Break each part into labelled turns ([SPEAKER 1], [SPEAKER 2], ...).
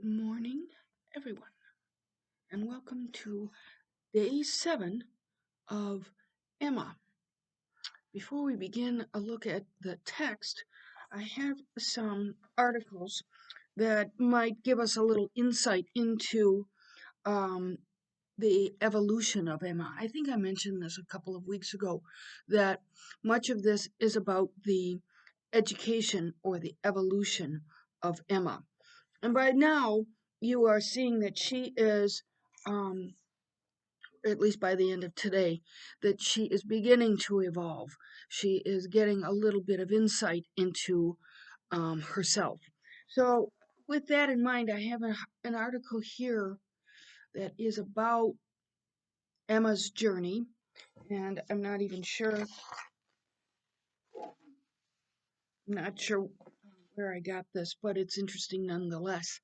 [SPEAKER 1] Good morning, everyone, and welcome to day 7 of Emma. Before we begin a look at the text, I have some articles that might give us a little insight into um, the evolution of Emma. I think I mentioned this a couple of weeks ago, that much of this is about the education or the evolution of Emma. And by now, you are seeing that she is, at least by the end of today, that she is beginning to evolve. She is getting a little bit of insight into herself. So, with that in mind, I have an article here that is about Emma's journey, and I'm not sure where I got this, but it's interesting nonetheless.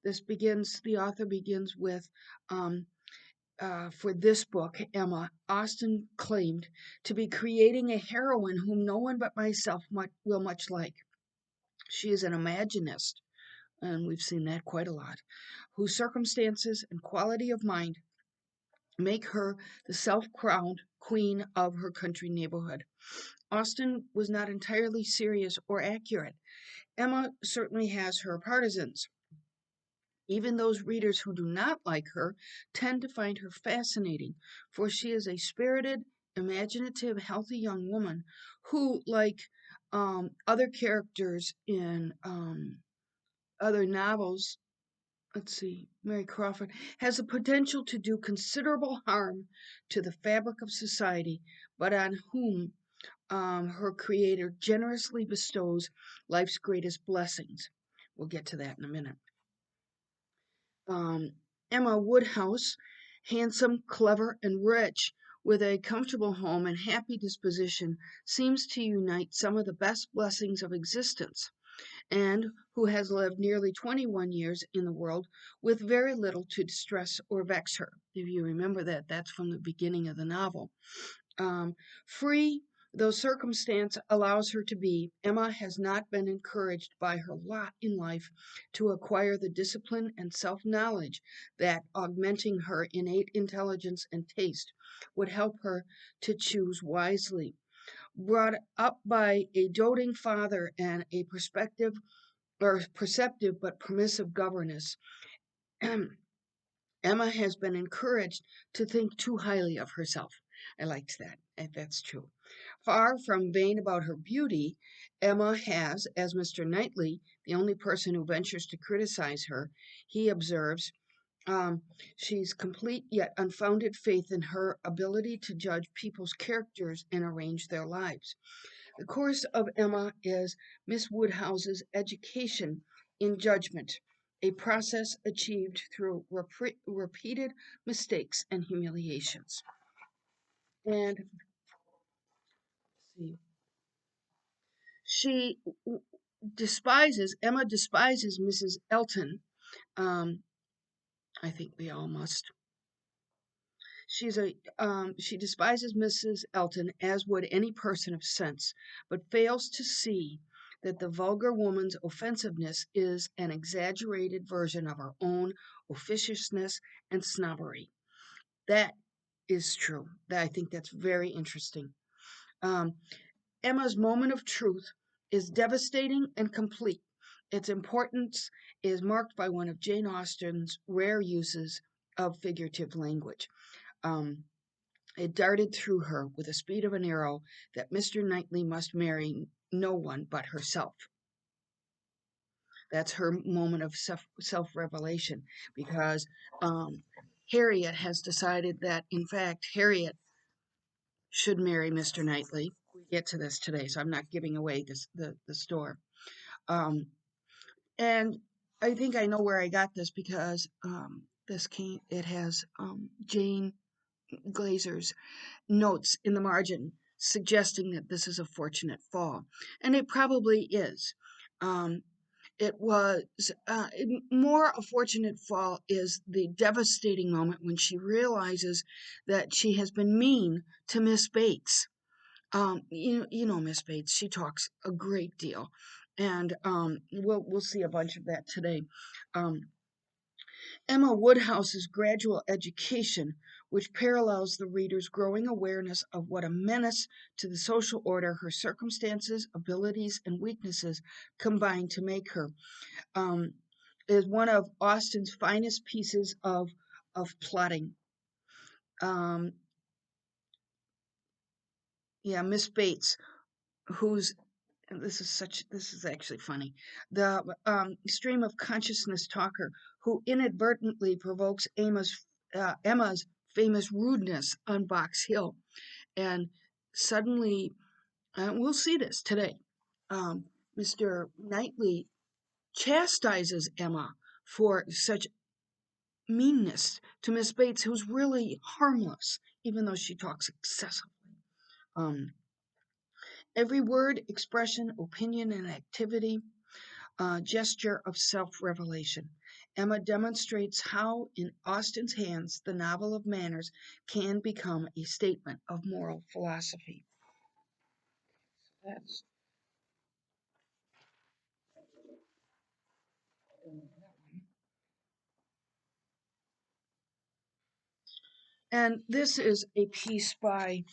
[SPEAKER 1] The author begins with, for this book, Emma, Austen claimed to be creating a heroine whom no one but myself will much like. She is an imaginist, and we've seen that quite a lot, whose circumstances and quality of mind make her the self-crowned queen of her country neighborhood. Austen was not entirely serious or accurate. Emma certainly has her partisans. Even those readers who do not like her tend to find her fascinating, for she is a spirited, imaginative, healthy young woman who, like other characters in other novels, let's see, Mary Crawford, has the potential to do considerable harm to the fabric of society, but on whom her creator generously bestows life's greatest blessings. We'll get to that in a minute. Emma Woodhouse, handsome, clever, and rich, with a comfortable home and happy disposition, seems to unite some of the best blessings of existence, and who has lived nearly 21 years in the world with very little to distress or vex her. If you remember that, that's from the beginning of the novel. Free though circumstance allows her to be, Emma has not been encouraged by her lot in life to acquire the discipline and self-knowledge that, augmenting her innate intelligence and taste, would help her to choose wisely. Brought up by a doting father and a perceptive but permissive governess, Emma has been encouraged to think too highly of herself. I liked that. That's true. Far from vain about her beauty, Emma has, as Mr. Knightley, the only person who ventures to criticize her, he observes, she's complete yet unfounded faith in her ability to judge people's characters and arrange their lives. The course of Emma is Miss Woodhouse's education in judgment, a process achieved through repeated mistakes and humiliations. And see, she Emma despises Mrs. Elton. Um, I think we all must. She despises Mrs. Elton, as would any person of sense, but fails to see that the vulgar woman's offensiveness is an exaggerated version of her own officiousness and snobbery. That is true. I think that's very interesting. Um, Emma's moment of truth is devastating and complete. Its importance is marked by one of Jane Austen's rare uses of figurative language. Um, it darted through her with the speed of an arrow that Mr. Knightley must marry no one but herself. That's her moment of self-revelation, because Harriet has decided that, in fact, Harriet should marry Mr. Knightley. We get to this today, so I'm not giving away the store. Um, and I think I know where I got this, because it has Jane Glazer's notes in the margin suggesting that this is a fortunate fall, and it probably is. Um, it was more a fortunate fall is the devastating moment when she realizes that she has been mean to Miss Bates. You know Miss Bates. She talks a great deal, And we'll see a bunch of that today. Um, Emma Woodhouse's gradual education, which parallels the reader's growing awareness of what a menace to the social order her circumstances, abilities, and weaknesses combine to make her, um, is one of Austen's finest pieces of plotting. Um, yeah, Miss Bates, who's this is actually funny. The stream of consciousness talker who inadvertently provokes Emma's famous rudeness on Box Hill, and suddenly we'll see this today. Mr. Knightley chastises Emma for such meanness to Miss Bates, who's really harmless, even though she talks excessively. Um, every word, expression, opinion, and activity gesture of self revelation. Emma demonstrates how, in Austen's hands, the novel of manners can become a statement of moral philosophy. That's and this is a piece by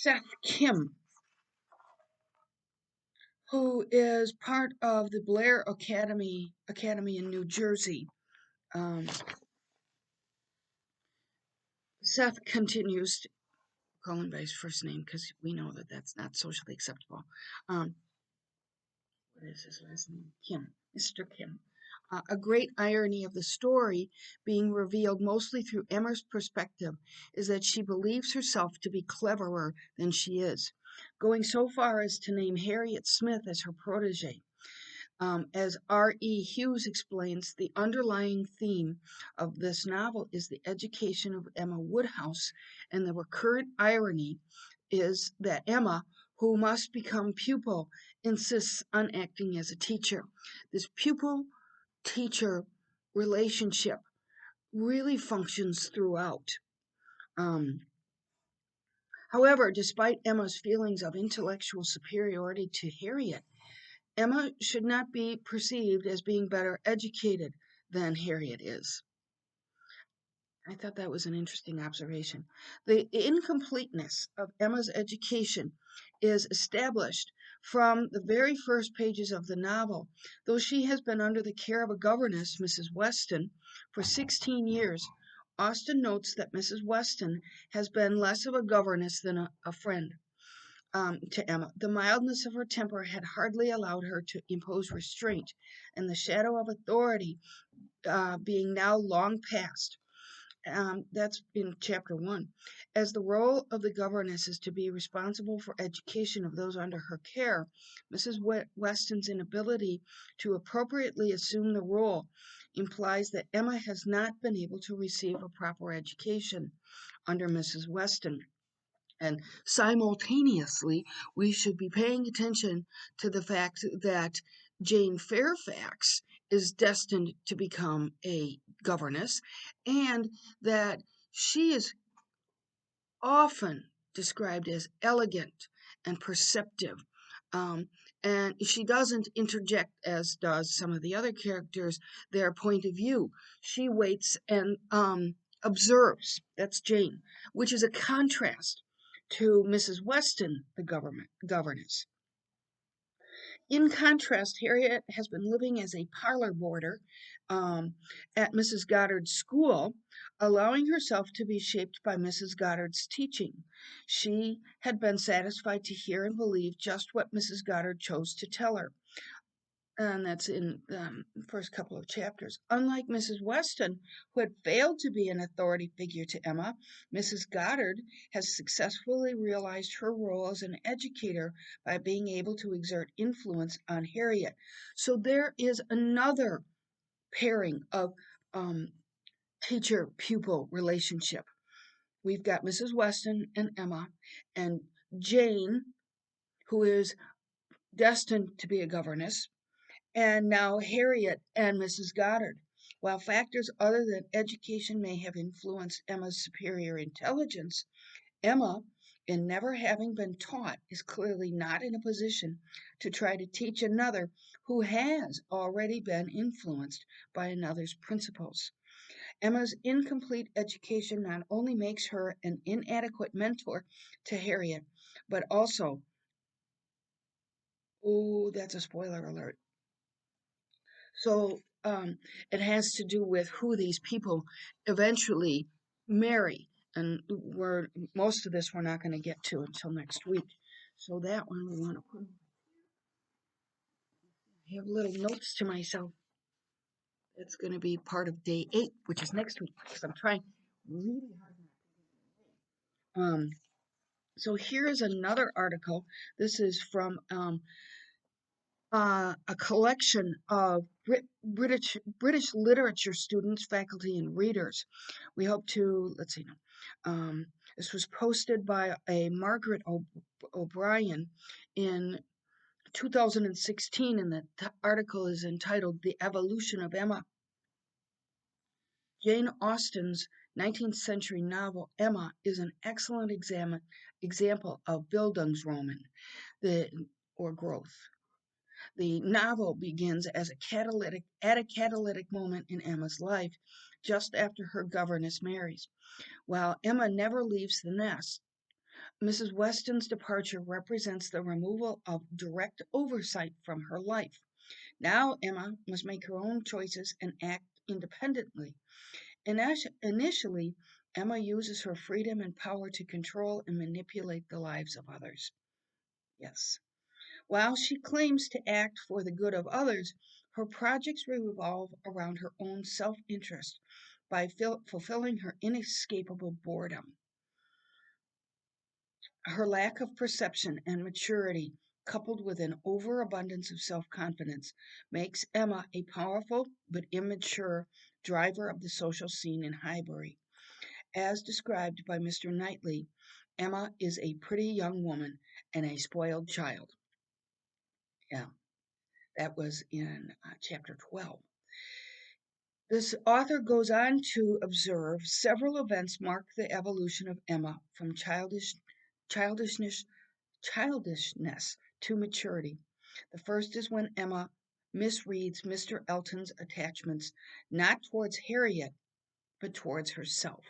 [SPEAKER 1] Seth Kim, who is part of the Blair Academy in New Jersey. Um, Seth continues to call him by his first name because we know that that's not socially acceptable. What is his last name? Kim, Mr. Kim. A great irony of the story being revealed mostly through Emma's perspective is that she believes herself to be cleverer than she is, going so far as to name Harriet Smith as her protege. As R.E. Hughes explains, the underlying theme of this novel is the education of Emma Woodhouse, and the recurrent irony is that Emma, who must become pupil, insists on acting as a teacher. This pupil teacher relationship really functions throughout. Um, However, despite Emma's feelings of intellectual superiority to Harriet, Emma should not be perceived as being better educated than Harriet is. I thought that was an interesting observation. The incompleteness of Emma's education is established from the very first pages of the novel. Though she has been under the care of a governess, Mrs. Weston, for 16 years, Austen notes that Mrs. Weston has been less of a governess than a friend. To Emma. The mildness of her temper had hardly allowed her to impose restraint, and the shadow of authority being now long past. That's in chapter 1. As the role of the governess is to be responsible for education of those under her care, Mrs. Weston's inability to appropriately assume the role implies that Emma has not been able to receive a proper education under Mrs. Weston. And simultaneously, we should be paying attention to the fact that Jane Fairfax is destined to become a governess and that she is often described as elegant and perceptive. Um, and she doesn't interject, as does some of the other characters, their point of view. She waits and observes. That's Jane, which is a contrast to Mrs. Weston, the governess. In contrast, Harriet has been living as a parlor boarder um, at Mrs. Goddard's school, allowing herself to be shaped by Mrs. Goddard's teaching. She had been satisfied to hear and believe just what Mrs. Goddard chose to tell her. And that's in the first couple of chapters. Unlike Mrs. Weston, who had failed to be an authority figure to Emma, Mrs. Goddard has successfully realized her role as an educator by being able to exert influence on Harriet. So there is another pairing of um, teacher pupil relationship. We've got Mrs. Weston and Emma, and Jane, who is destined to be a governess, and now Harriet and Mrs. Goddard. While factors other than education may have influenced Emma's superior intelligence, Emma and never having been taught is clearly not in a position to try to teach another who has already been influenced by another's principles. Emma's incomplete education not only makes her an inadequate mentor to Harriet, but also, oh, that's a spoiler alert. So it has to do with who these people eventually marry. And most of this we're not going to get to until next week. So that one we want to put. I have little notes to myself. It's going to be part of day 8, which is next week, because I'm trying really hard. So here is another article. This is from a collection of British literature students, faculty, and readers. We hope to, let's see now. This was posted by a Margaret O'Brien in 2016, and the article is entitled The Evolution of Emma. Jane Austen's 19th century novel Emma is an excellent example of Bildungsroman, the or growth. The novel begins as at a catalytic moment in Emma's life, just after her governess marries. While Emma never leaves the nest, Mrs. Weston's departure represents the removal of direct oversight from her life. Now Emma must make her own choices and act independently. Initially, Emma uses her freedom and power to control and manipulate the lives of others. Yes. While she claims to act for the good of others, her projects revolve around her own self interest by fulfilling her inescapable boredom. Her lack of perception and maturity, coupled with an overabundance of self confidence, makes Emma a powerful but immature driver of the social scene in Highbury. As described by Mr. Knightley, Emma is a pretty young woman and a spoiled child. Yeah, that was in chapter 12. This author goes on to observe several events mark the evolution of Emma from childishness, childishness to maturity. The first is when Emma misreads Mr. Elton's attachments not towards Harriet, but towards herself.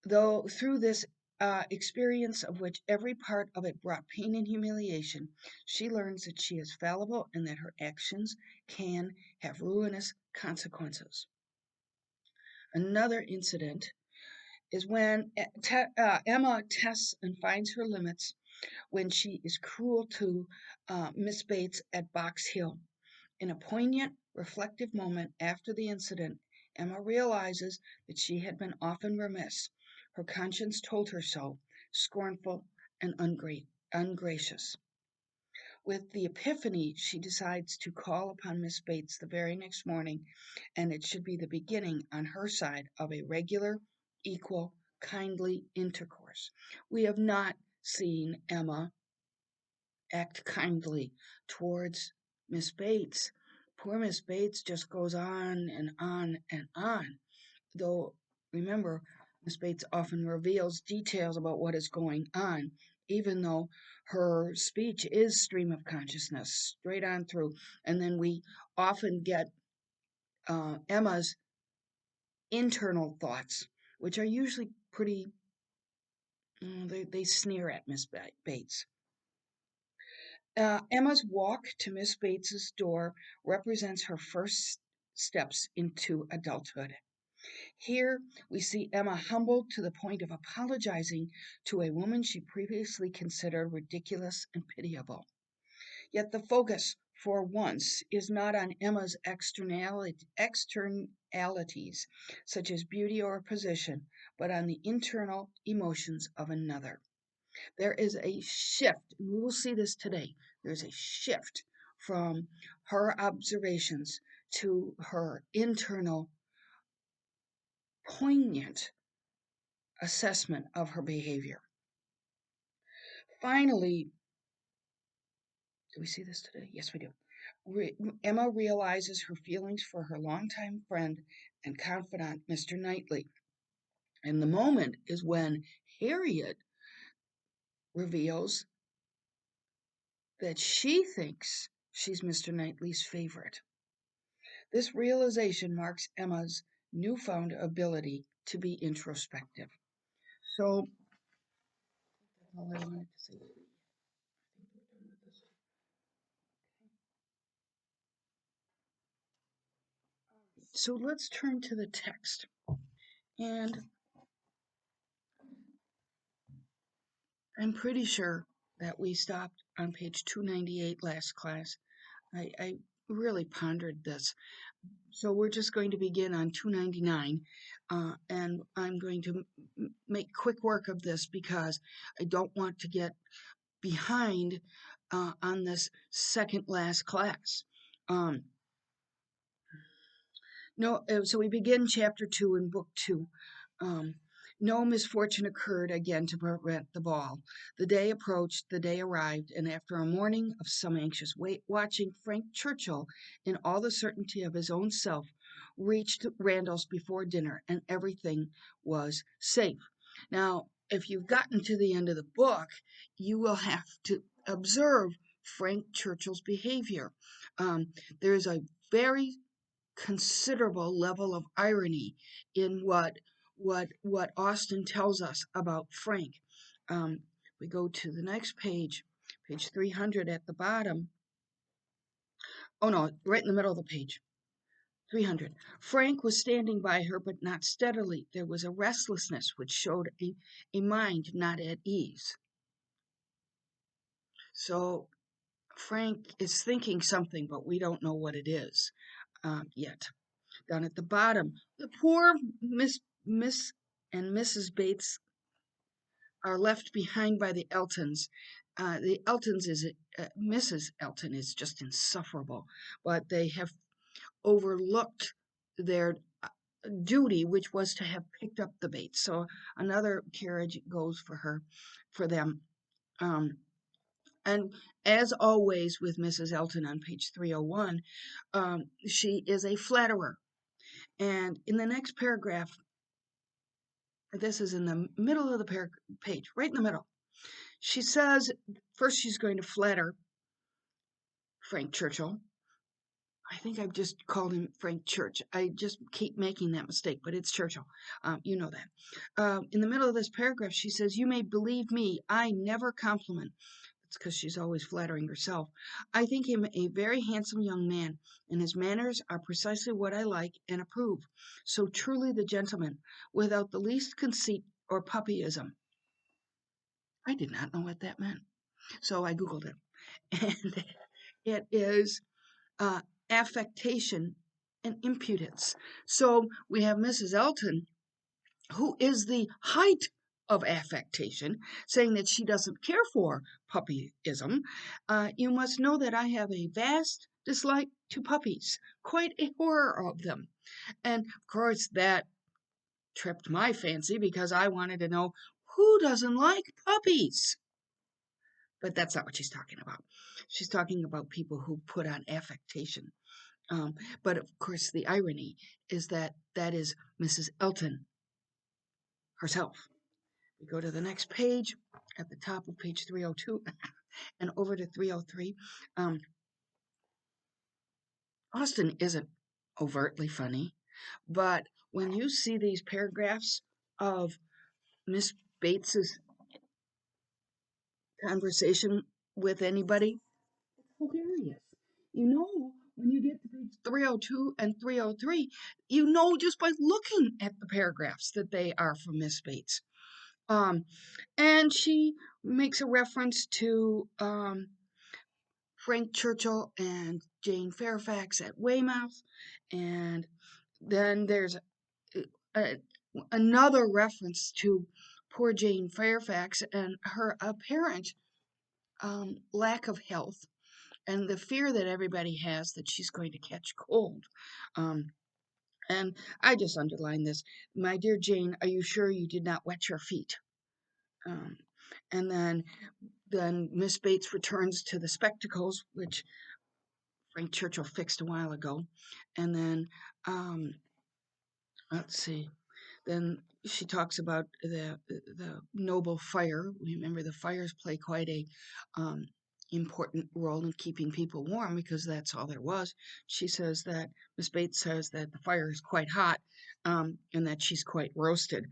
[SPEAKER 1] Though through this experience, of which every part of it brought pain and humiliation, she learns that she is fallible and that her actions can have ruinous consequences. Another incident is when Emma tests and finds her limits when she is cruel to Miss Bates at Box Hill. In a poignant, reflective moment after the incident, Emma realizes that she had been often remiss. Her conscience told her so, scornful and ungracious. With the epiphany, she decides to call upon Miss Bates the very next morning, and it should be the beginning on her side of a regular, equal, kindly intercourse. We have not seen Emma act kindly towards Miss Bates. Poor Miss Bates just goes on and on and on. Though, remember, Miss Bates often reveals details about what is going on, even though her speech is stream of consciousness, straight on through. And then we often get Emma's internal thoughts, which are usually pretty, they sneer at Miss Bates. Emma's walk to Miss Bates's door represents her first steps into adulthood. Here we see Emma humbled to the point of apologizing to a woman she previously considered ridiculous and pitiable. Yet the focus, for once, is not on Emma's externalities, such as beauty or position, but on the internal emotions of another. There is a shift, and we will see this today. There's a shift from her observations to her internal poignant assessment of her behavior. Finally, do we see this today? Yes, we do. Emma realizes her feelings for her longtime friend and confidant, Mr. Knightley. And the moment is when Harriet reveals that she thinks she's Mr. Knightley's favorite. This realization marks Emma's newfound ability to be introspective. So, that's all I wanted to say. So let's turn to the text. And I'm pretty sure that we stopped on page 298 last class. I really pondered this. So we're just going to begin on 299, and I'm going to make quick work of this because I don't want to get behind on this second last class. Um, no, so we begin chapter 2 in book 2. Um, no misfortune occurred again to prevent the ball. The day approached, the day arrived, and after a morning of some anxious watching, Frank Churchill, in all the certainty of his own self, reached Randall's before dinner, and everything was safe. Now, if you've gotten to the end of the book, you will have to observe Frank Churchill's behavior. There's a very considerable level of irony in what Austen tells us about Frank. Um, we go to the next page, page 300 at the bottom. Oh no, right in the middle of the page. 300. Frank was standing by her, but not steadily. There was a restlessness which showed a mind not at ease. So Frank is thinking something, but we don't know what it is yet. Down at the bottom, the poor Miss and Mrs. Bates are left behind by the Eltons. The Eltons is Mrs. Elton is just insufferable, but they have overlooked their duty, which was to have picked up the Bates. So another carriage goes for them. Um, and as always with Mrs. Elton on page 301, she is a flatterer. And in the next paragraph, this is in the middle of the page, right in the middle. She says, first she's going to flatter Frank Churchill. I think I've just called him Frank Church. I just keep making that mistake, but it's Churchill. You know that. In the middle of this paragraph, she says, you may believe me, I never compliment. It's because she's always flattering herself. I think him a very handsome young man, and his manners are precisely what I like and approve. So truly the gentleman, without the least conceit or puppyism. I did not know what that meant. So I Googled it. And it is uh, affectation and impudence. So we have Mrs. Elton, who is the height of affectation, saying that she doesn't care for puppyism. You must know that I have a vast dislike to puppies, quite a horror of them. And of course, that tripped my fancy because I wanted to know who doesn't like puppies. But that's not what she's talking about. She's talking about people who put on affectation. But of course, the irony is that that is Mrs. Elton herself. We go to the next page at the top of page 302 and over to 303. Austen isn't overtly funny, but when you see these paragraphs of Miss Bates's conversation with anybody, it's hilarious. You know, when you get to page 302 and 303, you know just by looking at the paragraphs that they are from Miss Bates. And she makes a reference to Frank Churchill and Jane Fairfax at Weymouth. And then there's a, another reference to poor Jane Fairfax and her apparent lack of health and the fear that everybody has that she's going to catch cold. Um, and I just underline this. My dear Jane, are you sure you did not wet your feet? Um, and then Miss Bates returns to the spectacles, which Frank Churchill fixed a while ago. And then, let's see, then she talks about the noble fire. Remember, the fires play quite a um, important role in keeping people warm because that's all there was. She says that Miss Bates says that the fire is quite hot, and that she's quite roasted.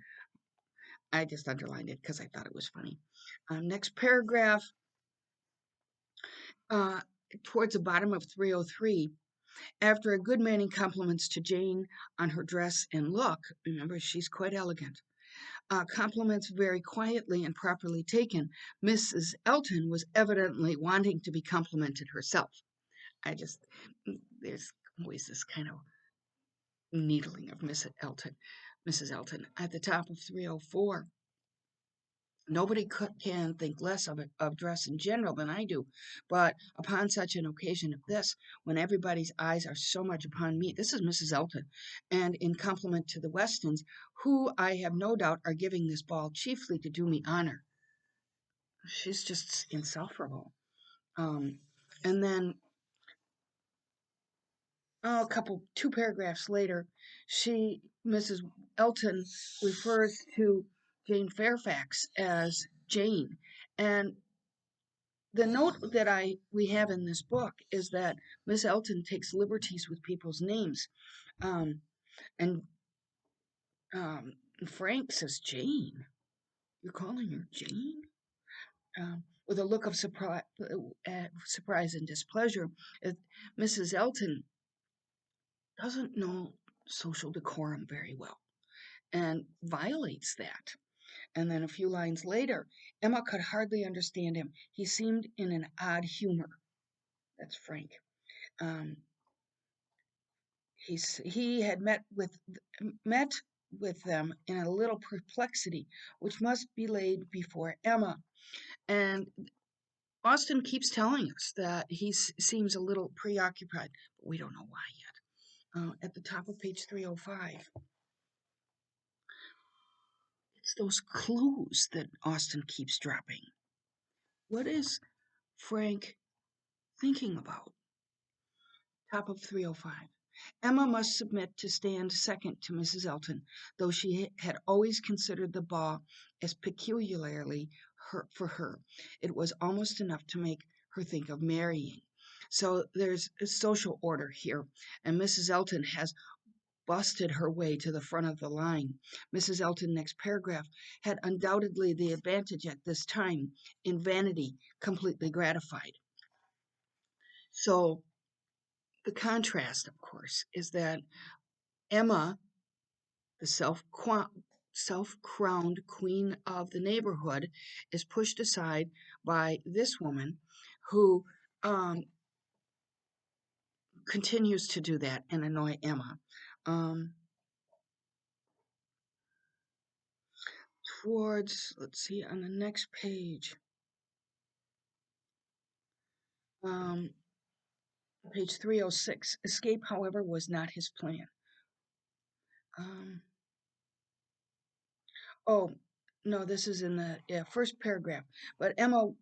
[SPEAKER 1] I just underlined it because I thought it was funny. Next paragraph, uh, towards the bottom of 303. After a good many compliments to Jane on her dress and look, remember she's quite elegant, compliments very quietly and properly taken, Mrs. Elton was evidently wanting to be complimented herself. I just, there's always this kind of needling of Mrs. Elton. At the top of 304, nobody can think less of dress in general than I do, but upon such an occasion as this, when everybody's eyes are so much upon me, this is Mrs. Elton, and in compliment to the Westons, who I have no doubt are giving this ball chiefly to do me honor. She's just insufferable. Um, and then two paragraphs later, Mrs. Elton, refers to Jane Fairfax as Jane, and the note that we have in this book is that Miss Elton takes liberties with people's names, um, and um, Frank says, "Jane, you're calling her Jane?" With a look of surprise and displeasure. uh, Mrs. Elton doesn't know social decorum very well and violates that. And then a few lines later, Emma could hardly understand him. He seemed in an odd humor. That's Frank. Um, he had met with them in a little perplexity, which must be laid before Emma. And Austen keeps telling us that he seems a little preoccupied, but we don't know why yet. At the top of page 305, it's those clues that Austen keeps dropping. What is Frank thinking about? Top of 305. Emma must submit to stand second to Mrs. Elton, though she had always considered the ball as peculiarly for her. It was almost enough to make her think of marrying. So there's a social order here, and Mrs. Elton has busted her way to the front of the line. Mrs. Elton, next paragraph, had undoubtedly the advantage at this time in vanity completely gratified. So the contrast, of course, is that Emma, the self-crowned queen of the neighborhood, is pushed aside by this woman who um, continues to do that and annoy Emma. Um, let's see, on the next page, um, page 306, escape, however, was not his plan. Um, Oh, no, this is in the first paragraph. But Emma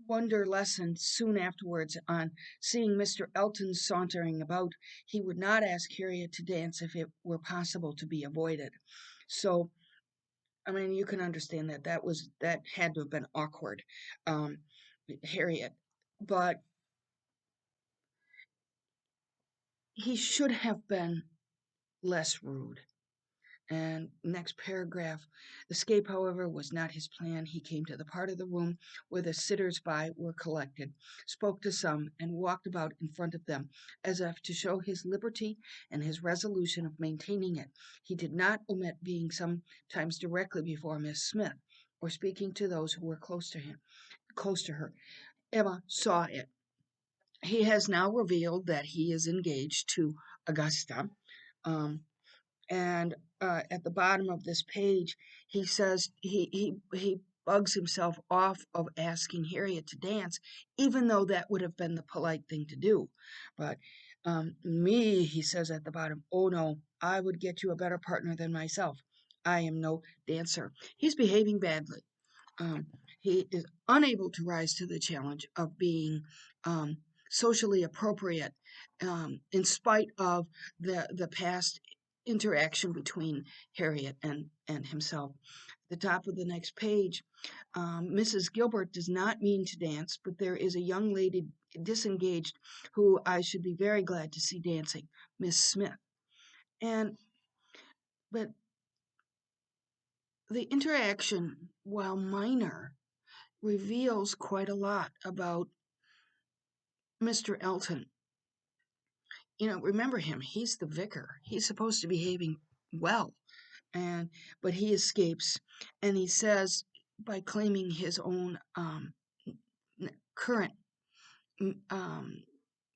[SPEAKER 1] wonder lessened soon afterwards on seeing Mr. Elton sauntering about. He would not ask Harriet to dance if it were possible to be avoided. So, I mean, you can understand that had to have been awkward, um, Harriet. But he should have been less rude. And next paragraph, escape, however, was not his plan. He came to the part of the room where the sitters by were collected, spoke to some, and walked about in front of them, as if to show his liberty and his resolution of maintaining it. He did not omit being sometimes directly before Miss Smith, or speaking to those who were close to her. Emma saw it. He has now revealed that he is engaged to Augusta. Um, and at the bottom of this page, he says he bugs himself off of asking Harriet to dance, even though that would have been the polite thing to do. But me, he says at the bottom, oh no, I would get you a better partner than myself. I am no dancer. He's behaving badly. Um, he is unable to rise to the challenge of being um, socially appropriate, in spite of the past. interaction between Harriet and himself. At the top of the next page, Mrs. Gilbert does not mean to dance, but there is a young lady disengaged who I should be very glad to see dancing, Miss Smith. And but the interaction, while minor, reveals quite a lot about Mr. Elton. Remember him, he's the vicar. He's supposed to be behaving well. But he escapes, and he says, by claiming his own current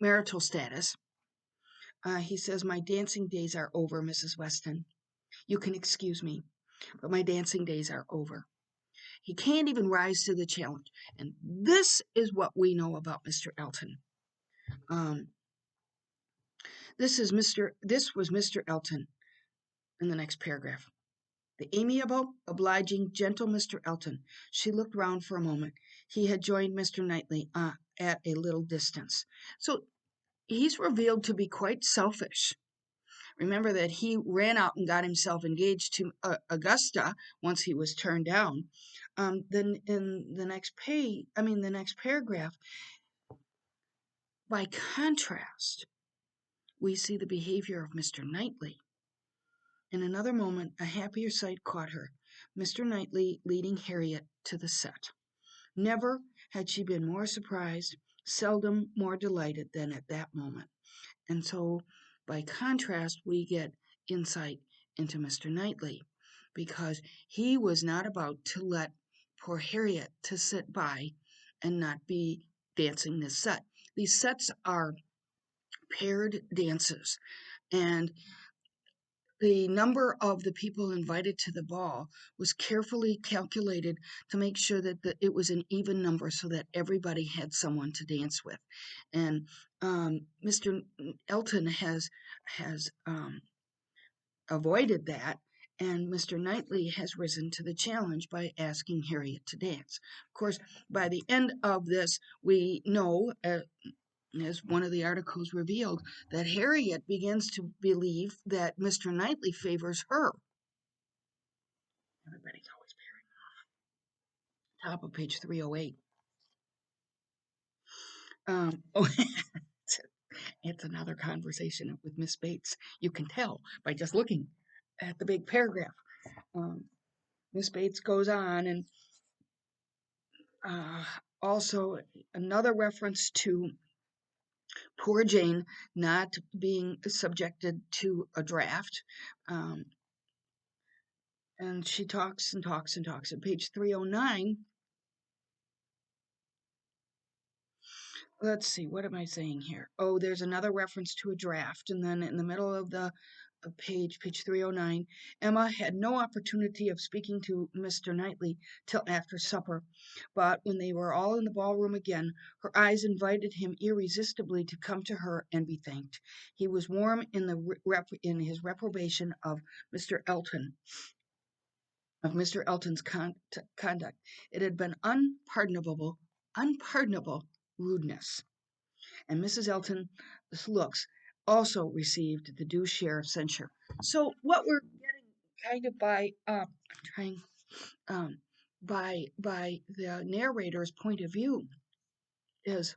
[SPEAKER 1] marital status, he says, "My dancing days are over, Mrs. Weston. You can excuse me, but my dancing days are over." He can't even rise to the challenge. And this is what we know about Mr. Elton. This was Mr. Elton in the next paragraph. The amiable, obliging, gentle Mr. Elton. She looked round for a moment. He had joined Mr. Knightley at a little distance. So he's revealed to be quite selfish. Remember that he ran out and got himself engaged to Augusta once he was turned down. Then in the next paragraph, by contrast, we see the behavior of Mr. Knightley. In another moment, a happier sight caught her. Mr. Knightley leading Harriet to the set. Never had she been more surprised, seldom more delighted than at that moment. And so, by contrast, we get insight into Mr. Knightley, because he was not about to let poor Harriet to sit by and not be dancing this set. These sets are paired dances, and the number of the people invited to the ball was carefully calculated to make sure that it was an even number so that everybody had someone to dance with. And Mr. Elton has avoided that, and Mr. Knightley has risen to the challenge by asking Harriet to dance. Of course, by the end of this, we know, as one of the articles revealed, that Harriet begins to believe that Mr. Knightley favors her. Everybody's always pairing off. Top of page 308. It's another conversation with Miss Bates. You can tell by just looking at the big paragraph. Miss Bates goes on, and also another reference to poor Jane not being subjected to a draft. And she talks and talks and talks. At page 309, let's see, what am I saying here? Oh, there's another reference to a draft. And then in the middle of the page 309, Emma had no opportunity of speaking to Mr. Knightley till after supper. But when they were all in the ballroom again, her eyes invited him irresistibly to come to her and be thanked. He was warm in his reprobation of Mr. Elton's conduct. It had been unpardonable rudeness. And Mrs. Elton's looks also received the due share of censure. So what we're getting kind of by the narrator's point of view is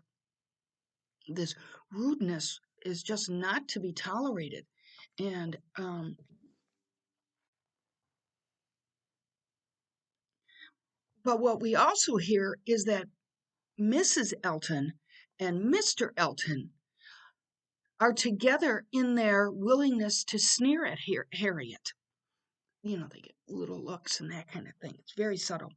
[SPEAKER 1] this rudeness is just not to be tolerated. And but what we also hear is that Mrs. Elton and Mr. Elton are together in their willingness to sneer at Harriet. They get little looks and that kind of thing. It's very subtle.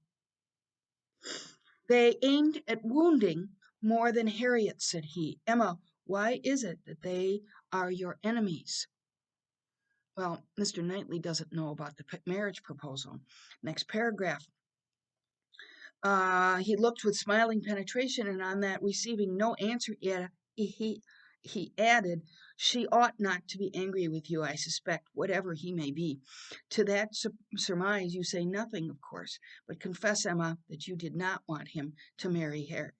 [SPEAKER 1] They aimed at wounding more than Harriet, said he. Emma, why is it that they are your enemies? Well, Mr. Knightley doesn't know about the marriage proposal. Next paragraph. He looked with smiling penetration, and on that receiving no answer yet, he added, "She ought not to be angry with you, I suspect, whatever he may be. To that surmise you say nothing, of course, but confess, Emma, that you did not want him to marry Harry."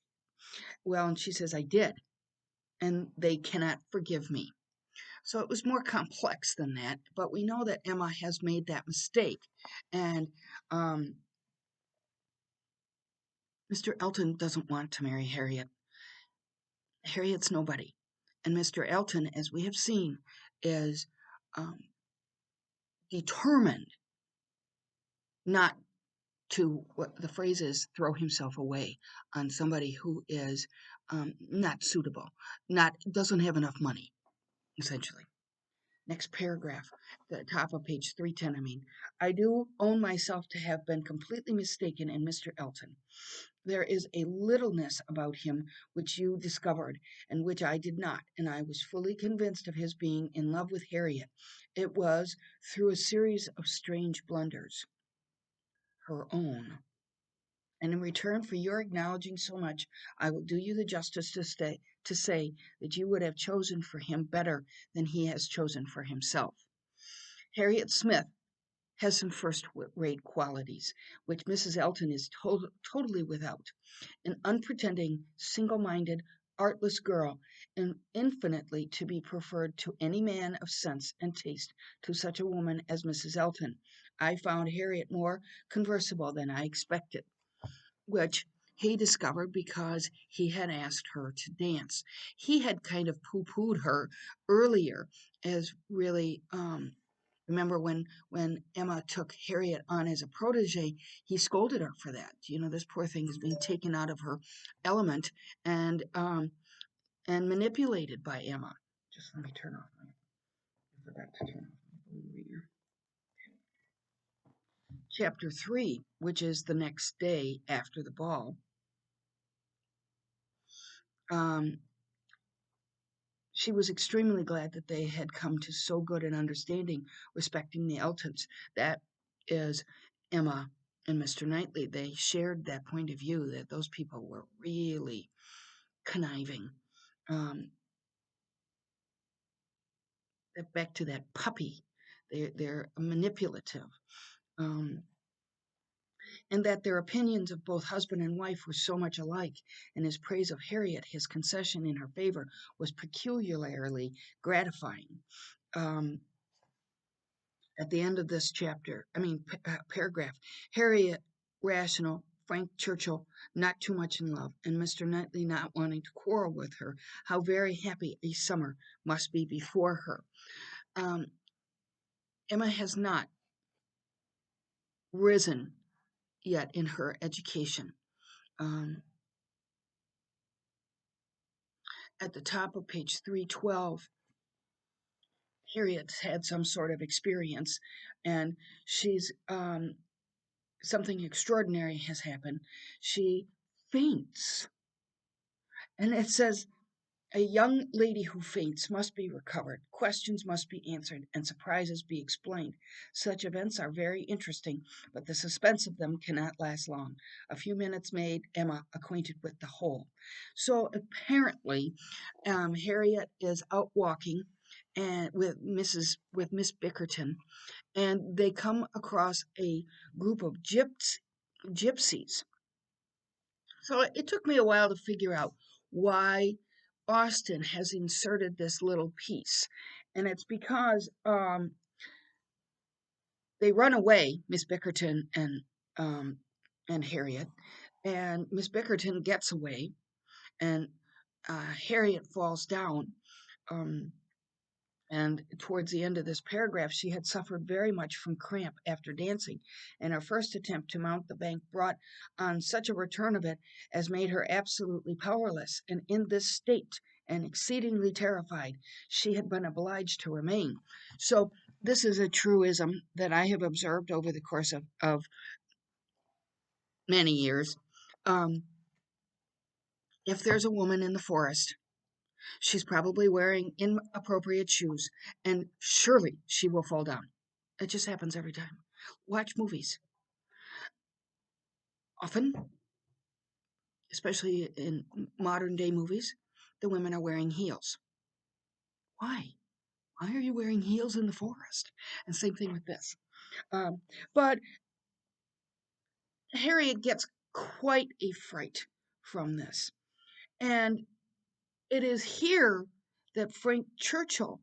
[SPEAKER 1] Well, and she says, "I did, and they cannot forgive me." So it was more complex than that, but we know that Emma has made that mistake. And um, Mr. Elton doesn't want to marry Harriet. Harriet's nobody. And Mr. Elton, as we have seen, is um, determined not to, what the phrase is, throw himself away on somebody who is not suitable, not doesn't have enough money, essentially. Next paragraph, the top of page 310. I do own myself to have been completely mistaken in Mr. Elton. There is a littleness about him which you discovered, and which I did not, and I was fully convinced of his being in love with Harriet. It was through a series of strange blunders, her own. And in return for your acknowledging so much, I will do you the justice to say that you would have chosen for him better than he has chosen for himself. Harriet Smith has some first-rate qualities, which Mrs. Elton is totally without. An unpretending, single-minded, artless girl, and infinitely to be preferred to any man of sense and taste to such a woman as Mrs. Elton. I found Harriet more conversable than I expected, which he discovered because he had asked her to dance. He had kind of poo-pooed her earlier as really remember when Emma took Harriet on as a protege, he scolded her for that. You know, this poor thing is being taken out of her element and manipulated by Emma. Just let me turn off my I forgot to turn off my blue reader. Chapter 3, which is the next day after the ball. Um, She was extremely glad that they had come to so good an understanding respecting the Eltons. That is Emma and Mr. Knightley. They shared that point of view that those people were really conniving. Um, Back to that puppy. They're manipulative. Um, and that their opinions of both husband and wife were so much alike, and his praise of Harriet, his concession in her favor, was peculiarly gratifying. Um, at the end of this paragraph, Harriet rational, Frank Churchill not too much in love, and Mr. Knightley not wanting to quarrel with her. How very happy a summer must be before her. Um, Emma has not risen yet in her education. Um, at the top of page 312, Harriet's had some sort of experience, and she's something extraordinary has happened. She faints. And it says, a young lady who faints must be recovered, questions must be answered, and surprises be explained. Such events are very interesting, but the suspense of them cannot last long. A few minutes made Emma acquainted with the whole. So apparently, Harriet is out walking and with Miss Bickerton, and they come across a group of gypsies. So it took me a while to figure out why Austen has inserted this little piece. And it's because they run away, Miss Bickerton and Harriet, and Miss Bickerton gets away, and Harriet falls down. Um, And towards the end of this paragraph, she had suffered very much from cramp after dancing, and her first attempt to mount the bank brought on such a return of it as made her absolutely powerless. And in this state, and exceedingly terrified, she had been obliged to remain. So this is a truism that I have observed over the course of many years. Um, if there's a woman in the forest, she's probably wearing inappropriate shoes, and surely she will fall down. It just happens every time. Watch movies. Often, especially in modern day movies, the women are wearing heels. Why? Why are you wearing heels in the forest? And same thing with this. Um, but Harriet gets quite a fright from this. And it is here that Frank Churchill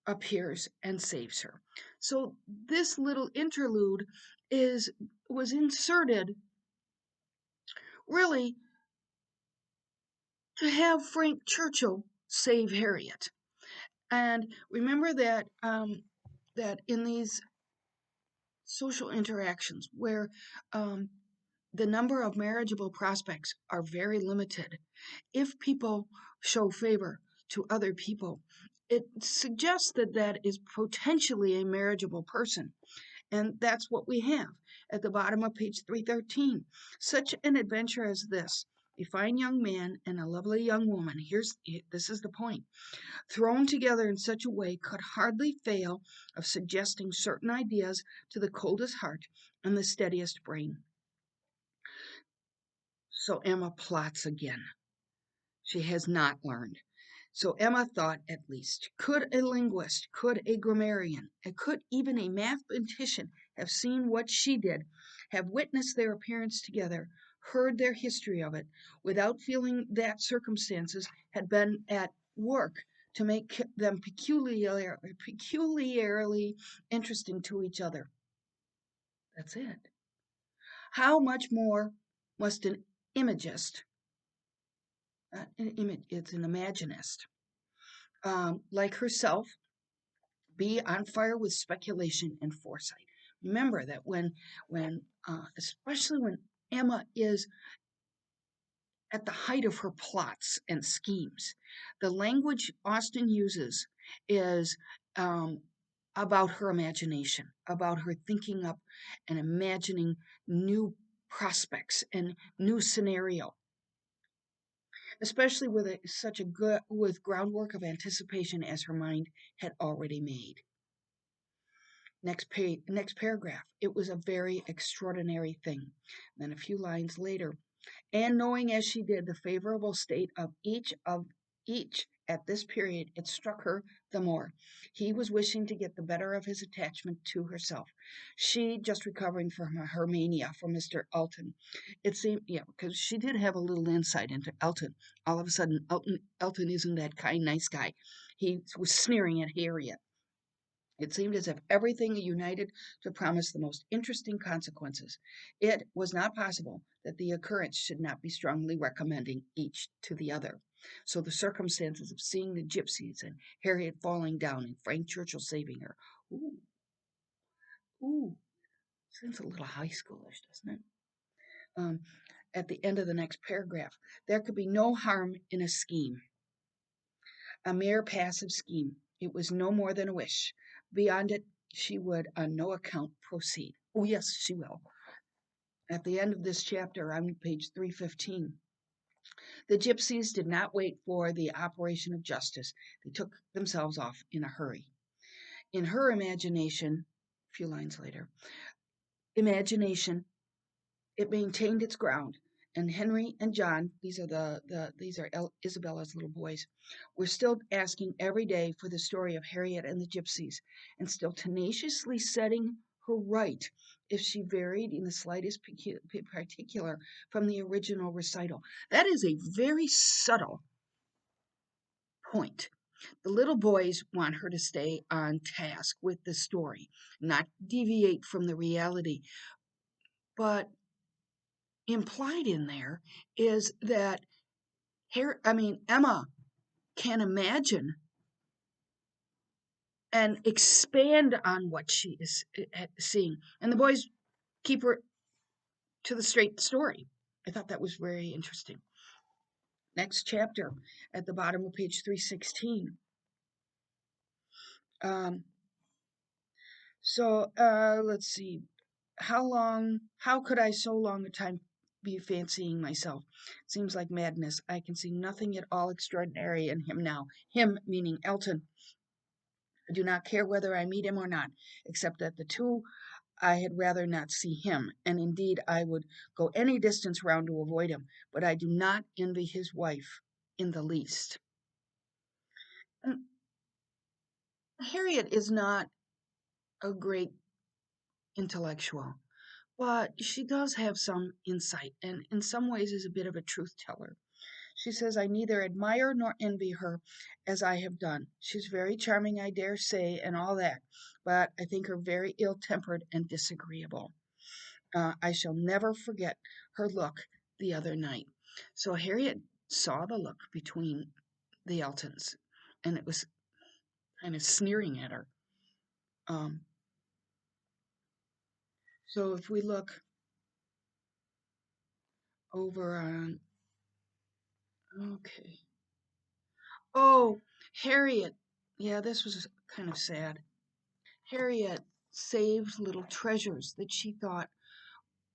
[SPEAKER 1] appears and saves her. So this little interlude is was inserted really to have Frank Churchill save Harriet. And remember that in these social interactions where um, the number of marriageable prospects are very limited, if people show favor to other people, it suggests that that is potentially a marriageable person. And that's what we have at the bottom of page 313. Such an adventure as this, a fine young man and a lovely young woman, this is the point, thrown together in such a way could hardly fail of suggesting certain ideas to the coldest heart and the steadiest brain. So Emma plots again. She has not learned. So Emma thought, at least, could a linguist, could a grammarian, and could even a mathematician have seen what she did, have witnessed their appearance together, heard their history of it, without feeling that circumstances had been at work to make them peculiarly interesting to each other? That's it. How much more must an imagist, it's an imaginist, like herself, be on fire with speculation and foresight. Remember that especially when Emma is at the height of her plots and schemes, the language Austen uses is about her imagination, about her thinking up and imagining new prospects and new scenario, especially such a good with groundwork of anticipation as her mind had already made. Next paragraph. It was a very extraordinary thing. Then a few lines later, and knowing as she did the favorable state of each at this period, it struck her the more. He was wishing to get the better of his attachment to herself. She just recovering from her mania for Mr. Elton. It seemed, yeah, because she did have a little insight into Elton. All of a sudden, Elton isn't that kind, nice guy. He was sneering at Harriet. It seemed as if everything united to promise the most interesting consequences. It was not possible that the occurrence should not be strongly recommending each to the other. So the circumstances of seeing the gypsies and Harriet falling down and Frank Churchill saving her. Ooh, ooh, sounds a little high schoolish, doesn't it? Um, at the end of the next paragraph, there could be no harm in a scheme, a mere passive scheme. It was no more than a wish. Beyond it, she would on no account proceed. Oh, yes, she will. At the end of this chapter, on page 315, the gypsies did not wait for the operation of justice. They took themselves off in a hurry. In her imagination, a few lines later, imagination, it maintained its ground, and Henry and John, these are Isabella's little boys, were still asking every day for the story of Harriet and the gypsies, and still tenaciously setting her right if she varied in the slightest particular from the original recital. That is a very subtle point. The little boys want her to stay on task with the story, not deviate from the reality. But implied in there is that Emma can imagine and expand on what she is seeing, and the boys keep her to the straight story. I thought that was very interesting. Next chapter at the bottom of page 316. Um, let's see. How could I so long a time be fancying myself? Seems like madness. I can see nothing at all extraordinary in him now. Him meaning Elton. I do not care whether I meet him or not, except that the two I had rather not see him, and indeed I would go any distance round to avoid him, but I do not envy his wife in the least. And Harriet is not a great intellectual, but she does have some insight and in some ways is a bit of a truth teller. She says, I neither admire nor envy her as I have done. She's very charming, I dare say, and all that, but I think her very ill tempered and disagreeable. I shall never forget her look the other night. So Harriet saw the look between the Eltons, and it was kind of sneering at her. Um, so if we look over on, okay. Oh, Harriet. Yeah, this was kind of sad. Harriet saved little treasures that she thought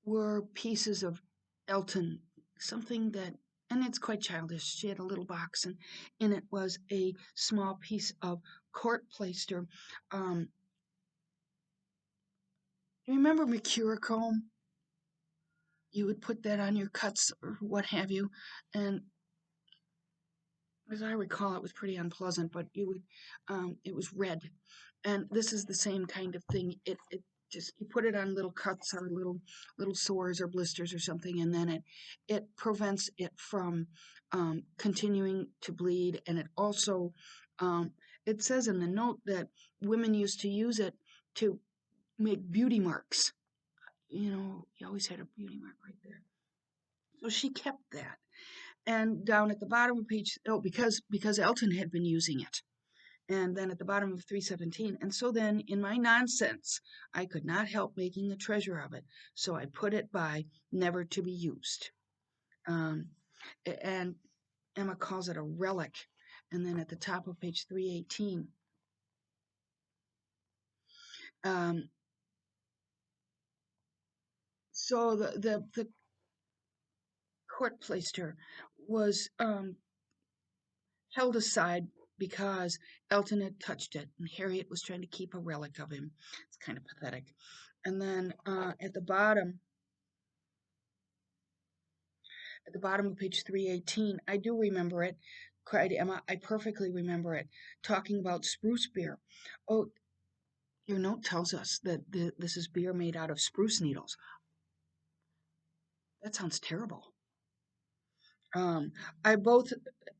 [SPEAKER 1] were pieces of Elton, something that, and it's quite childish. She had a little box, and in it was a small piece of court plaster. You remember mercurochrome? You would put that on your cuts or what have you, and as I recall, it was pretty unpleasant, but it was red. And this is the same kind of thing. It just, you put it on little cuts or little sores or blisters or something, and then it prevents it from continuing to bleed. And it also, um, it says in the note that women used to use it to make beauty marks. You know, you always had a beauty mark right there. So she kept that. And down at the bottom of page, oh, because Elton had been using it. And then at the bottom of 317. And so then, in my nonsense, I could not help making a treasure of it. So I put it by never to be used. Um, and Emma calls it a relic. And then at the top of page 318, um, so the court plaster was held aside because Elton had touched it, and Harriet was trying to keep a relic of him. It's kind of pathetic. And then at the bottom of page 318, I do remember it, cried Emma. I perfectly remember it, talking about spruce beer. Oh, your note tells us that this is beer made out of spruce needles. That sounds terrible. Um, I both,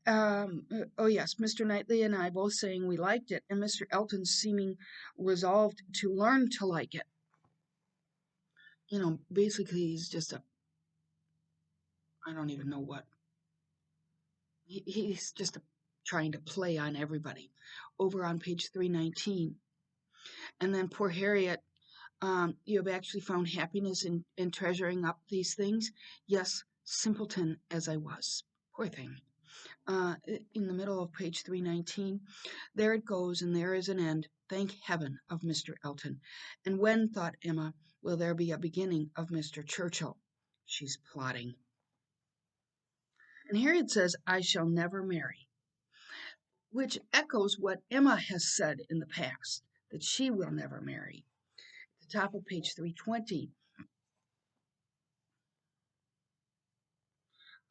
[SPEAKER 1] oh yes, Mr. Knightley and I both saying we liked it, and Mr. Elton seeming resolved to learn to like it. You know, basically he's just I don't even know what. He's just trying to play on everybody. Over on page 319. And then poor Harriet, you have actually found happiness in treasuring up these things. Yes, simpleton as I was. Poor thing. In the middle of page 319, there it goes, and there is an end, thank heaven, of Mr. Elton. And when, thought Emma, will there be a beginning of Mr. Churchill? She's plotting. And Harriet says, I shall never marry, which echoes what Emma has said in the past, that she will never marry. At the top of page 320,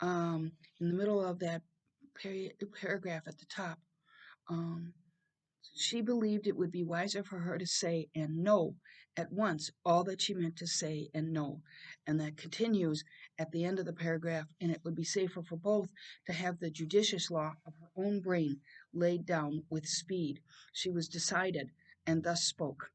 [SPEAKER 1] in the middle of that paragraph at the top, um, she believed it would be wiser for her to say and know at once all that she meant to say and know. And that continues at the end of the paragraph, and it would be safer for both to have the judicious law of her own brain laid down with speed. She was decided and thus spoke.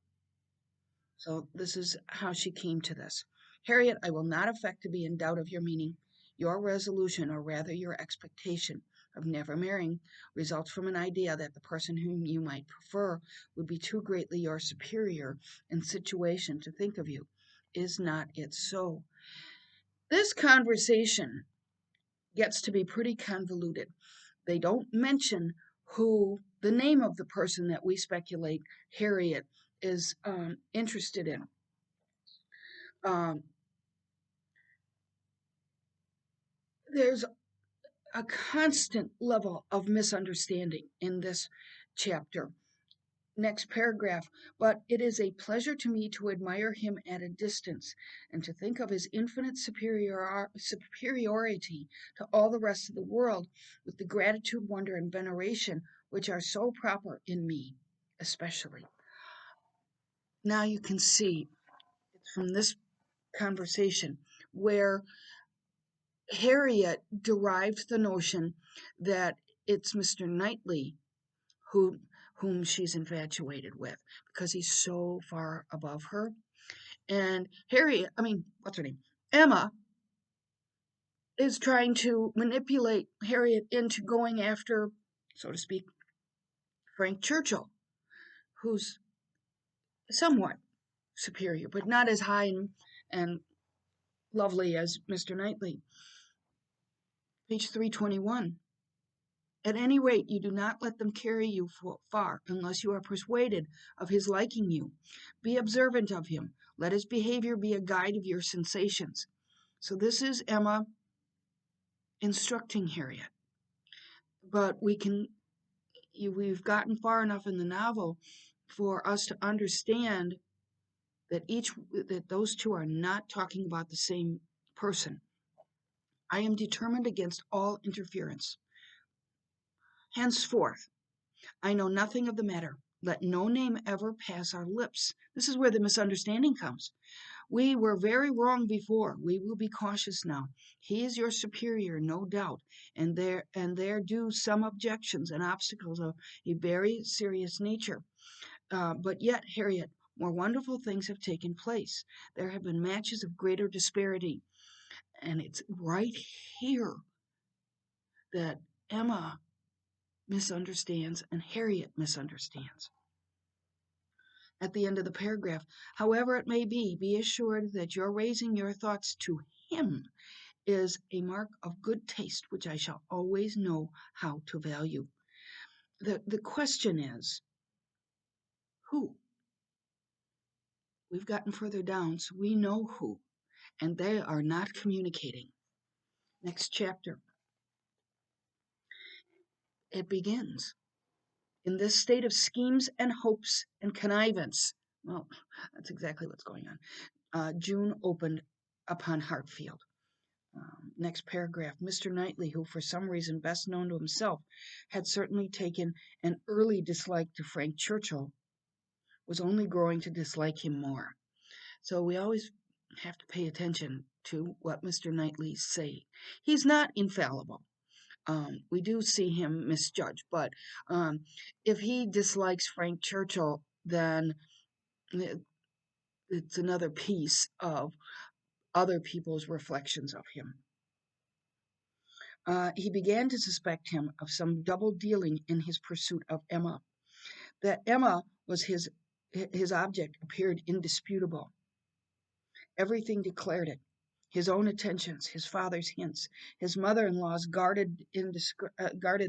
[SPEAKER 1] So this is how she came to this. Harriet, I will not affect to be in doubt of your meaning. Your resolution, or rather your expectation, of never marrying results from an idea that the person whom you might prefer would be too greatly your superior in situation to think of you. Is not it so? This conversation gets to be pretty convoluted. They don't mention who the name of the person that we speculate Harriet is interested in. Um, there's a constant level of misunderstanding in this chapter. Next paragraph, but it is a pleasure to me to admire him at a distance and to think of his infinite superiority to all the rest of the world with the gratitude, wonder, and veneration which are so proper in me, especially. Now you can see it's from this conversation where Harriet derived the notion that it's Mr. Knightley who whom she's infatuated with because he's so far above her. And Harriet, I mean, what's her name? Emma is trying to manipulate Harriet into going after, so to speak, Frank Churchill, who's somewhat superior, but not as high and lovely as Mr. Knightley. Page 321. At any rate, you do not let them carry you far unless you are persuaded of his liking you. Be observant of him. Let his behavior be a guide of your sensations. So this is Emma instructing Harriet. But we've gotten far enough in the novel for us to understand that those two are not talking about the same person. I am determined against all interference. Henceforth, I know nothing of the matter. Let no name ever pass our lips. This is where the misunderstanding comes. We were very wrong before. We will be cautious now. He is your superior, no doubt, and there do some objections and obstacles of a very serious nature. But yet, Harriet, more wonderful things have taken place. There have been matches of greater disparity, and it's right here that Emma misunderstands and Harriet misunderstands. At the end of the paragraph, however it may be assured that your raising your thoughts to him is a mark of good taste, which I shall always know how to value. The question is, who? We've gotten further down, so we know who, and they are not communicating. Next chapter. It begins. In this state of schemes and hopes and connivance, well, that's exactly what's going on. June opened upon Hartfield. Next paragraph. Mr. Knightley, who for some reason best known to himself had certainly taken an early dislike to Frank Churchill, was only growing to dislike him more. So we always have to pay attention to what Mr. Knightley say. He's not infallible. We do see him misjudge, but if he dislikes Frank Churchill, then it's another piece of other people's reflections of him. He began to suspect him of some double dealing in his pursuit of Emma. That Emma was his object appeared indisputable. Everything declared it. His own attentions, his father's hints, his mother-in-law's guarded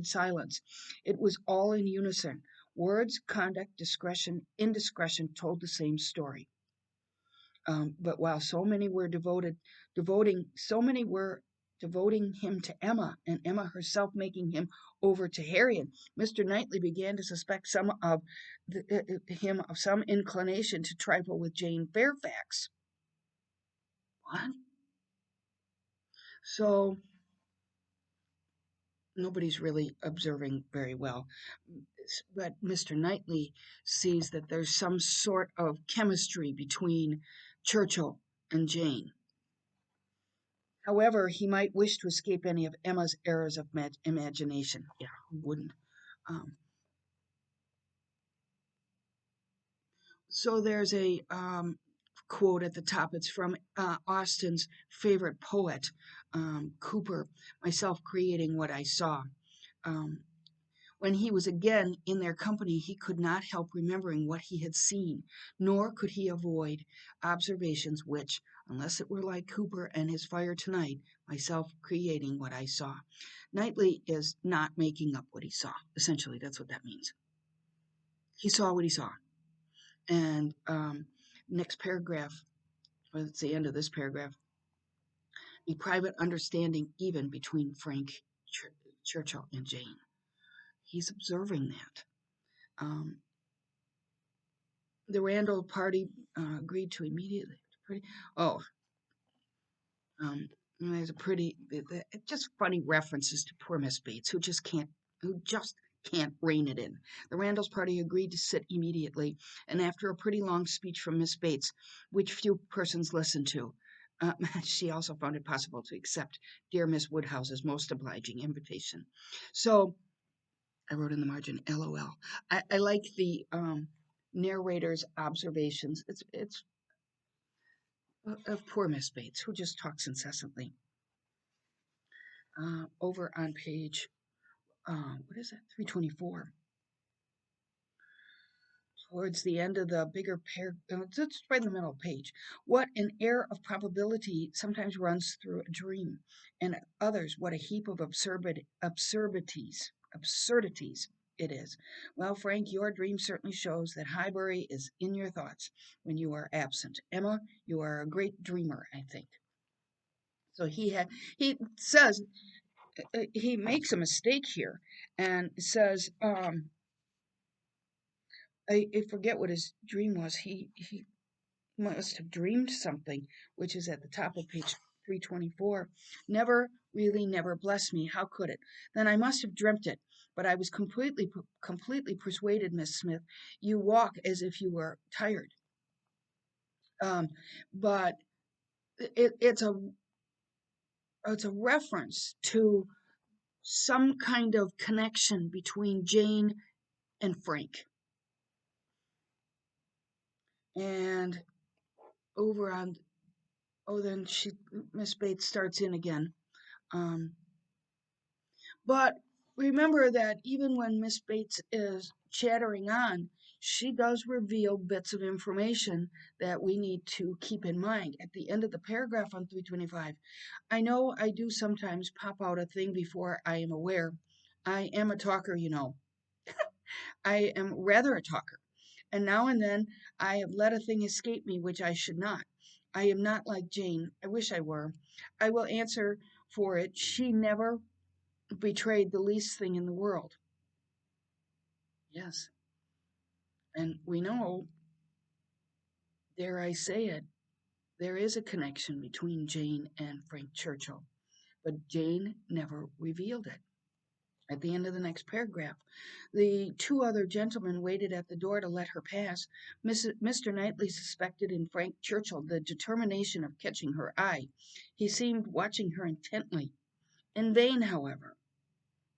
[SPEAKER 1] silence. It was all in unison. Words, conduct, discretion, indiscretion told the same story. But while so many were devoting him to Emma, and Emma herself making him over to Harriet, Mr. Knightley began to suspect him of some inclination to trifle with Jane Fairfax. What? So nobody's really observing very well. But Mr. Knightley sees that there's some sort of chemistry between Churchill and Jane. However, he might wish to escape any of Emma's errors of imagination. Yeah, who wouldn't? So there's a quote at the top. It's from Austen's favorite poet, Cooper, myself creating what I saw. When he was again in their company, he could not help remembering what he had seen, nor could he avoid observations which, unless it were like Cooper and his fire tonight, myself creating what I saw. Knightley is not making up what he saw. Essentially, that's what that means. He saw what he saw. And next paragraph, well, it's the end of this paragraph, a private understanding even between Frank Churchill and Jane. He's observing that. The Randall party agreed to immediately. There's a pretty, just funny references to poor Miss Bates, who just can't rein it in. The Randalls party agreed to sit immediately, and after a pretty long speech from Miss Bates, which few persons listened to, She also found it possible to accept dear Miss Woodhouse's most obliging invitation. So I wrote in the margin, LOL. I like the narrator's observations. It's of poor Miss Bates, who just talks incessantly. Over on page, what is it, 324. Towards the end of the bigger it's right in the middle of the page. What an air of probability sometimes runs through a dream, and others, what a heap of absurdities it is. Well, Frank, your dream certainly shows that Highbury is in your thoughts when you are absent. Emma, you are a great dreamer, I think. So he says he makes a mistake here and says, I forget what his dream was. He must have dreamed something, which is at the top of page 324. Never, really, never, bless me, how could it? Then I must have dreamt it, but I was completely persuaded, Miss Smith. You walk as if you were tired. Um, but it's a reference to some kind of connection between Jane and Frank. And over on, then Miss Bates starts in again. Um, But remember that even when Miss Bates is chattering on, she does reveal bits of information that we need to keep in mind. At the end of the paragraph on 325, I know I do sometimes pop out a thing before I am aware. I am a talker, you know. I am rather a talker. And now and then I have let a thing escape me which I should not. I am not like Jane. I wish I were. I will answer for it. She never betrayed the least thing in the world. Yes. And we know, dare I say it, there is a connection between Jane and Frank Churchill, but Jane never revealed it. At the end of the next paragraph, the two other gentlemen waited at the door to let her pass. Mr. Knightley suspected in Frank Churchill the determination of catching her eye. He seemed watching her intently. In vain, however.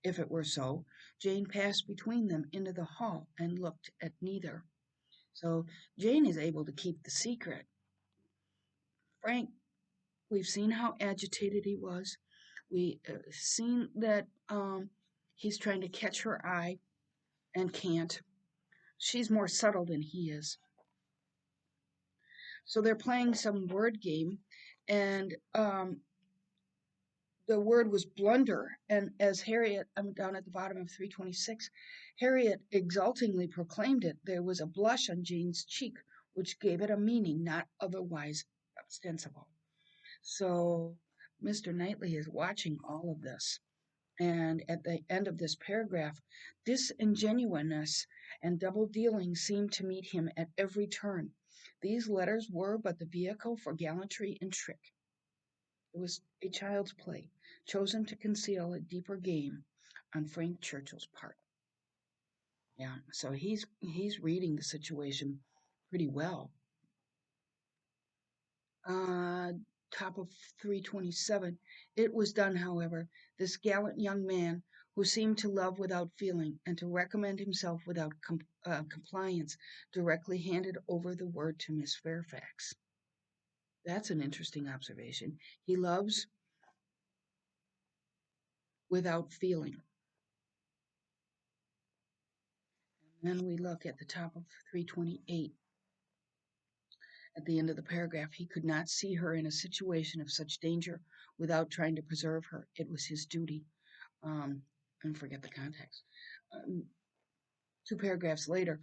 [SPEAKER 1] If it were so, Jane passed between them into the hall and looked at neither. So Jane is able to keep the secret. Frank, we've seen how agitated he was. We seen that he's trying to catch her eye and can't. She's more subtle than he is. So they're playing some word game, and the word was blunder. And as Harriet, I'm down at the bottom of 326, Harriet exultingly proclaimed it, there was a blush on Jane's cheek, which gave it a meaning not otherwise ostensible. So Mr. Knightley is watching all of this. And at the end of this paragraph, disingenuousness and double dealing seemed to meet him at every turn. These letters were but the vehicle for gallantry and trick. It was a child's play, chosen to conceal a deeper game on Frank Churchill's part. Yeah, so he's reading the situation pretty well. uh, Top of 327. It was done, however. This gallant young man, who seemed to love without feeling and to recommend himself without compliance, directly handed over the word to Miss Fairfax. That's an interesting observation. He loves without feeling. And then we look at the top of 328. At the end of the paragraph, he could not see her in a situation of such danger without trying to preserve her. It was his duty. And forget the context. Um, Two paragraphs later,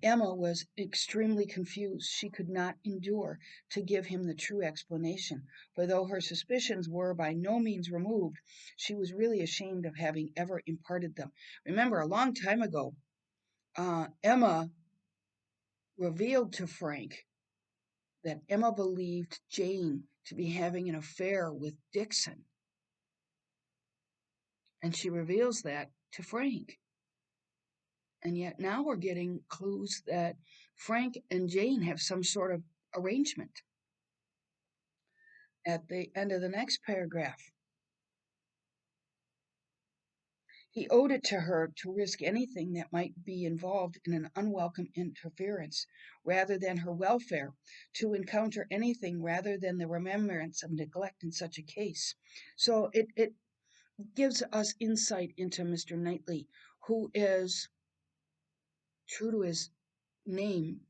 [SPEAKER 1] Emma was extremely confused. She could not endure to give him the true explanation, for though her suspicions were by no means removed, she was really ashamed of having ever imparted them. Remember, a long time ago, Emma revealed to Frank that Emma believed Jane to be having an affair with Dixon, and she reveals that to Frank. And yet now we're getting clues that Frank and Jane have some sort of arrangement. At the end of the next paragraph, he owed it to her to risk anything that might be involved in an unwelcome interference rather than her welfare, to encounter anything rather than the remembrance of neglect in such a case. So it gives us insight into Mr. Knightley, who is true to his name.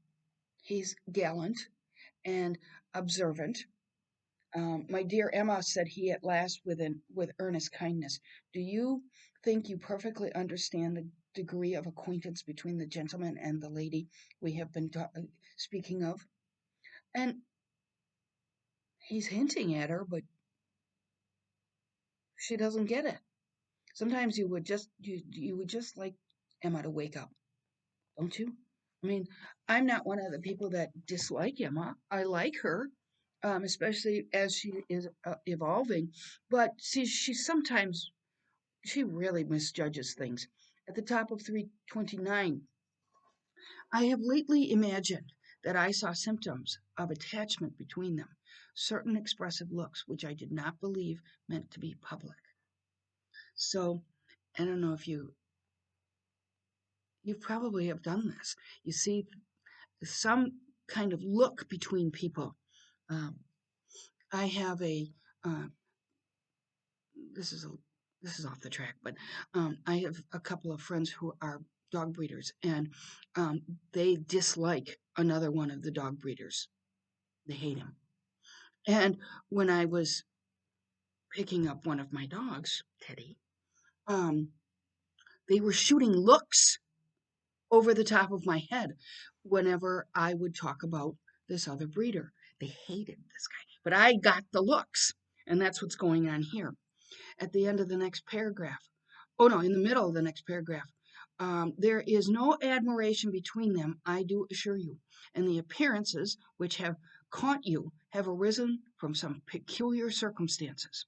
[SPEAKER 1] He's gallant and observant. My dear Emma, said he at last with earnest kindness, do you think you perfectly understand the degree of acquaintance between the gentleman and the lady we have been speaking of? And he's hinting at her, but she doesn't get it. Sometimes you would just like Emma to wake up, don't you? I mean, I'm not one of the people that dislike Emma. I like her, especially as she is evolving. But see, she really misjudges things. At the top of 329, I have lately imagined that I saw symptoms of attachment between them, certain expressive looks which I did not believe meant to be public. So I don't know if you probably have done this. You see some kind of look between people. Um, I have a uh, this is a this is off the track, but I have a couple of friends who are dog breeders, and um, they dislike another one of the dog breeders. They hate him. And when I was picking up one of my dogs, Teddy, um, they were shooting looks over the top of my head whenever I would talk about this other breeder. They hated this guy, but I got the looks, and that's what's going on here. At the end of the next paragraph, oh no, in the middle of the next paragraph, there is no admiration between them, I do assure you, and the appearances which have caught you have arisen from some peculiar circumstances.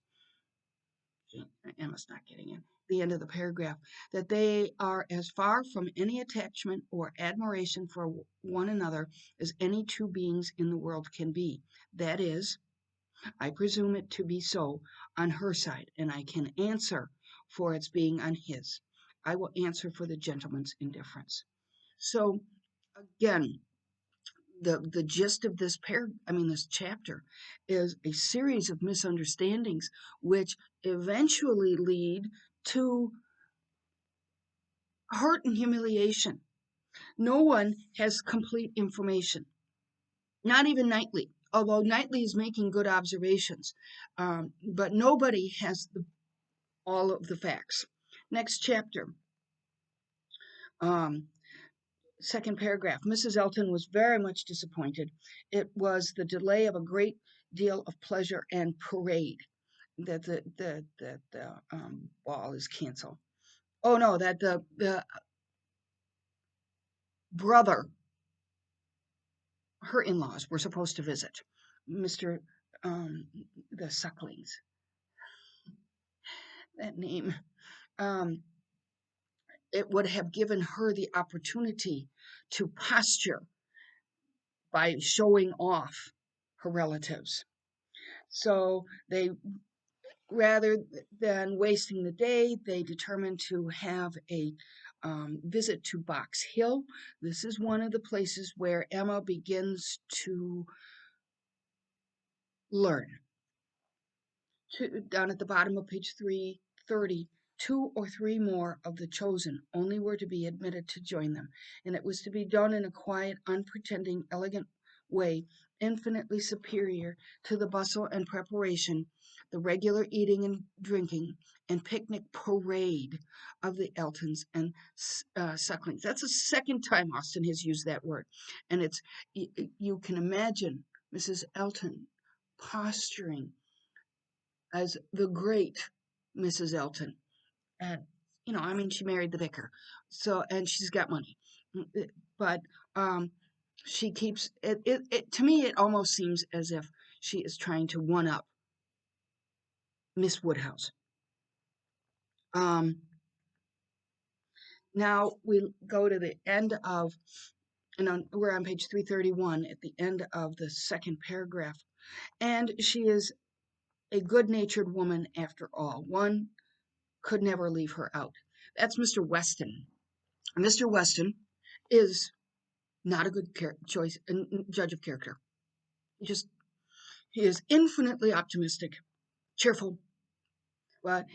[SPEAKER 1] Emma's not getting it. The end of the paragraph, that they are as far from any attachment or admiration for one another as any two beings in the world can be. That is, I presume it to be so on her side, and I can answer for its being on his. I will answer for the gentleman's indifference. So again, the gist of this chapter is a series of misunderstandings which eventually lead to hurt and humiliation. No one has complete information, not even Knightley, although Knightley is making good observations, but nobody has all of the facts. Next chapter, um, second paragraph. Mrs. Elton was very much disappointed. It was the delay of a great deal of pleasure and parade that the ball is canceled. Oh no, that the brother, her in-laws, were supposed to visit Mr. The Sucklings. That name. Um, it would have given her the opportunity to posture by showing off her relatives. So they, rather than wasting the day, they determined to have a visit to Box Hill. This is one of the places where Emma begins to learn. Down at the bottom of page 330, two or three more of the chosen only were to be admitted to join them, and it was to be done in a quiet, unpretending, elegant way, infinitely superior to the bustle and preparation, the regular eating and drinking, and picnic parade of the Eltons and Sucklings. That's the second time Austen has used that word, and you can imagine Mrs. Elton posturing as the great Mrs. Elton. And, she married the vicar. So, and she's got money. But she keeps to me, it almost seems as if she is trying to one up Miss Woodhouse. Um, Now we go to the end of, we're on page 331 at the end of the second paragraph. And she is a good-natured woman after all. One could never leave her out. That's Mr. Weston. Mr. Weston is not a good choice, judge of character. Just he is infinitely optimistic, cheerful. But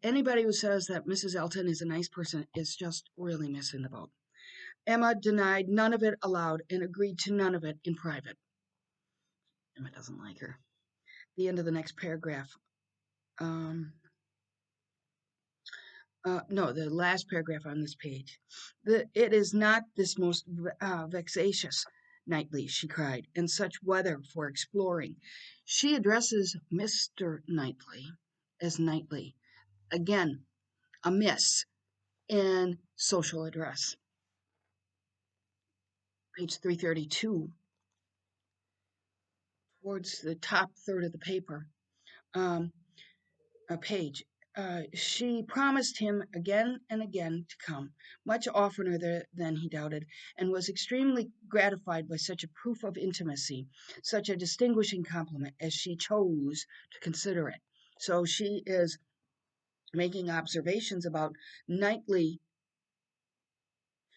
[SPEAKER 1] anybody who says that Mrs. Elton is a nice person is just really missing the boat. Emma denied none of it aloud and agreed to none of it in private. Emma doesn't like her. The end of the next paragraph. Um, no, the last paragraph on this page. It is not this most vexatious Knightley, she cried, and such weather for exploring. She addresses Mr. Knightley as Knightley. Again, a miss in social address. Page 332, towards the top third of the paper. A page. She promised him again and again to come, much oftener than he doubted, and was extremely gratified by such a proof of intimacy, such a distinguishing compliment as she chose to consider it. So she is making observations about Knightley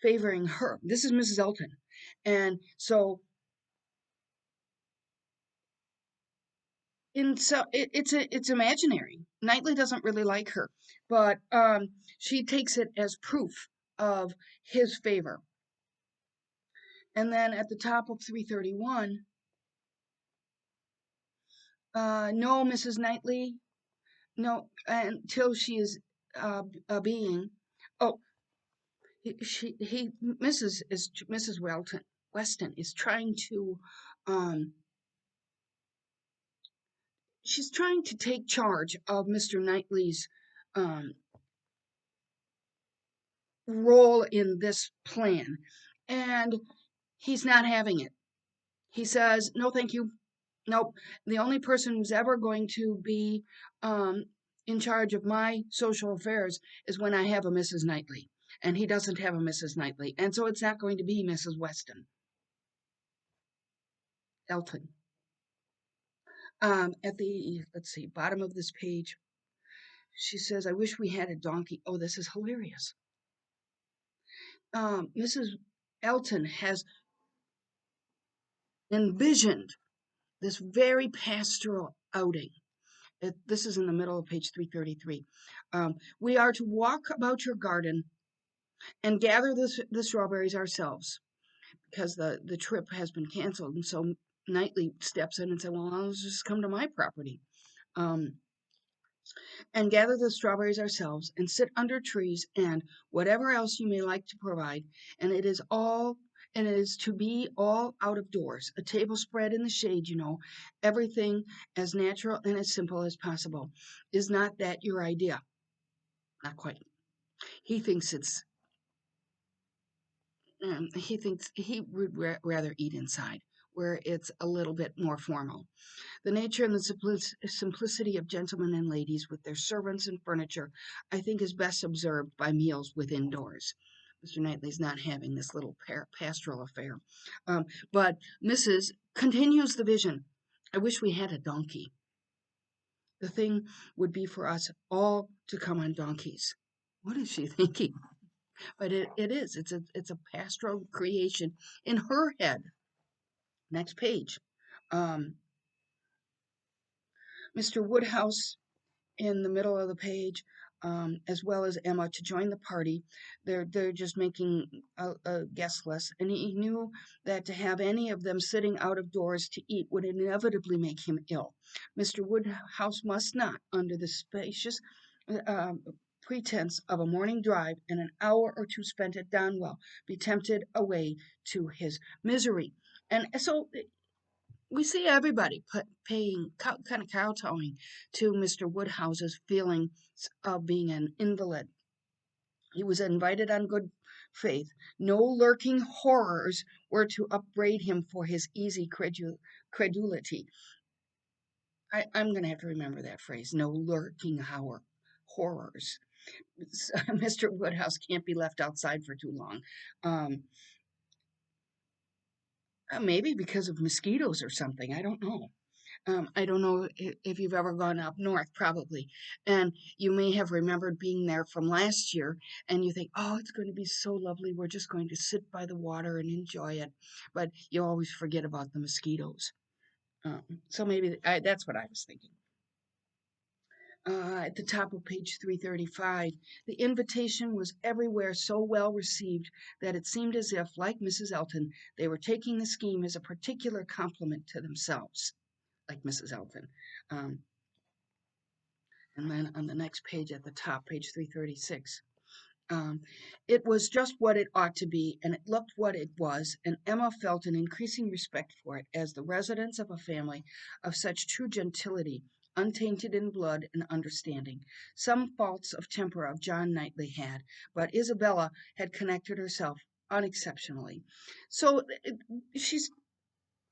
[SPEAKER 1] favoring her. This is Mrs. Elton. And so it's imaginary. Knightley doesn't really like her, but she takes it as proof of his favor. And then at the top of 331, no, Mrs. Knightley, no, until she is a being. Oh, Mrs. Weston is trying to, um, she's trying to take charge of Mr. Knightley's um, role in this plan, and he's not having it. He says, no, thank you. Nope. The only person who's ever going to be um, in charge of my social affairs is when I have a Mrs. Knightley. And he doesn't have a Mrs. Knightley. And so it's not going to be Mrs. Weston. Elton. At the, let's see, bottom of this page, she says, I wish we had a donkey. Oh, this is hilarious. Mrs. Elton has envisioned this very pastoral outing. This is in the middle of page 333. We are to walk about your garden and gather the strawberries ourselves because the trip has been canceled. And so Knightley steps in and says, well, I'll just come to my property. And gather the strawberries ourselves and sit under trees and whatever else you may like to provide. And it is to be all out of doors, a table spread in the shade, everything as natural and as simple as possible. Is not that your idea? Not quite. He thinks he would rather eat inside, where it's a little bit more formal. The nature and the simplicity of gentlemen and ladies with their servants and furniture, I think, is best observed by meals within doors. Mr. Knightley's not having this little pastoral affair. But Mrs. continues the vision. I wish we had a donkey. The thing would be for us all to come on donkeys. What is she thinking? But it is. It's a pastoral creation in her head. Next page. Mr. Woodhouse in the middle of the page, as well as Emma, to join the party. They're just making a guest list, and he knew that to have any of them sitting out of doors to eat would inevitably make him ill. Mr. Woodhouse must not, under the spacious pretense of a morning drive and an hour or two spent at Donwell, be tempted away to his misery. And so we see everybody paying kind of kowtowing to Mr. Woodhouse's feelings of being an invalid. He was invited on good faith. No lurking horrors were to upbraid him for his easy credulity. I'm going to have to remember that phrase. No lurking horrors. Mr. Woodhouse can't be left outside for too long. Maybe because of mosquitoes or something. I don't know. I don't know if you've ever gone up north, probably, and you may have remembered being there from last year, and you think, oh, it's going to be so lovely. We're just going to sit by the water and enjoy it. But you always forget about the mosquitoes. So maybe that's what I was thinking. At the top of page 335, the invitation was everywhere so well received that it seemed as if, like Mrs. Elton, they were taking the scheme as a particular compliment to themselves, like Mrs. Elton. Um, and then on the next page at the top, page 336, um, it was just what it ought to be, and it looked what it was, and Emma felt an increasing respect for it as the residence of a family of such true gentility, untainted in blood and understanding. Some faults of temper of John Knightley had, but Isabella had connected herself unexceptionally. So she's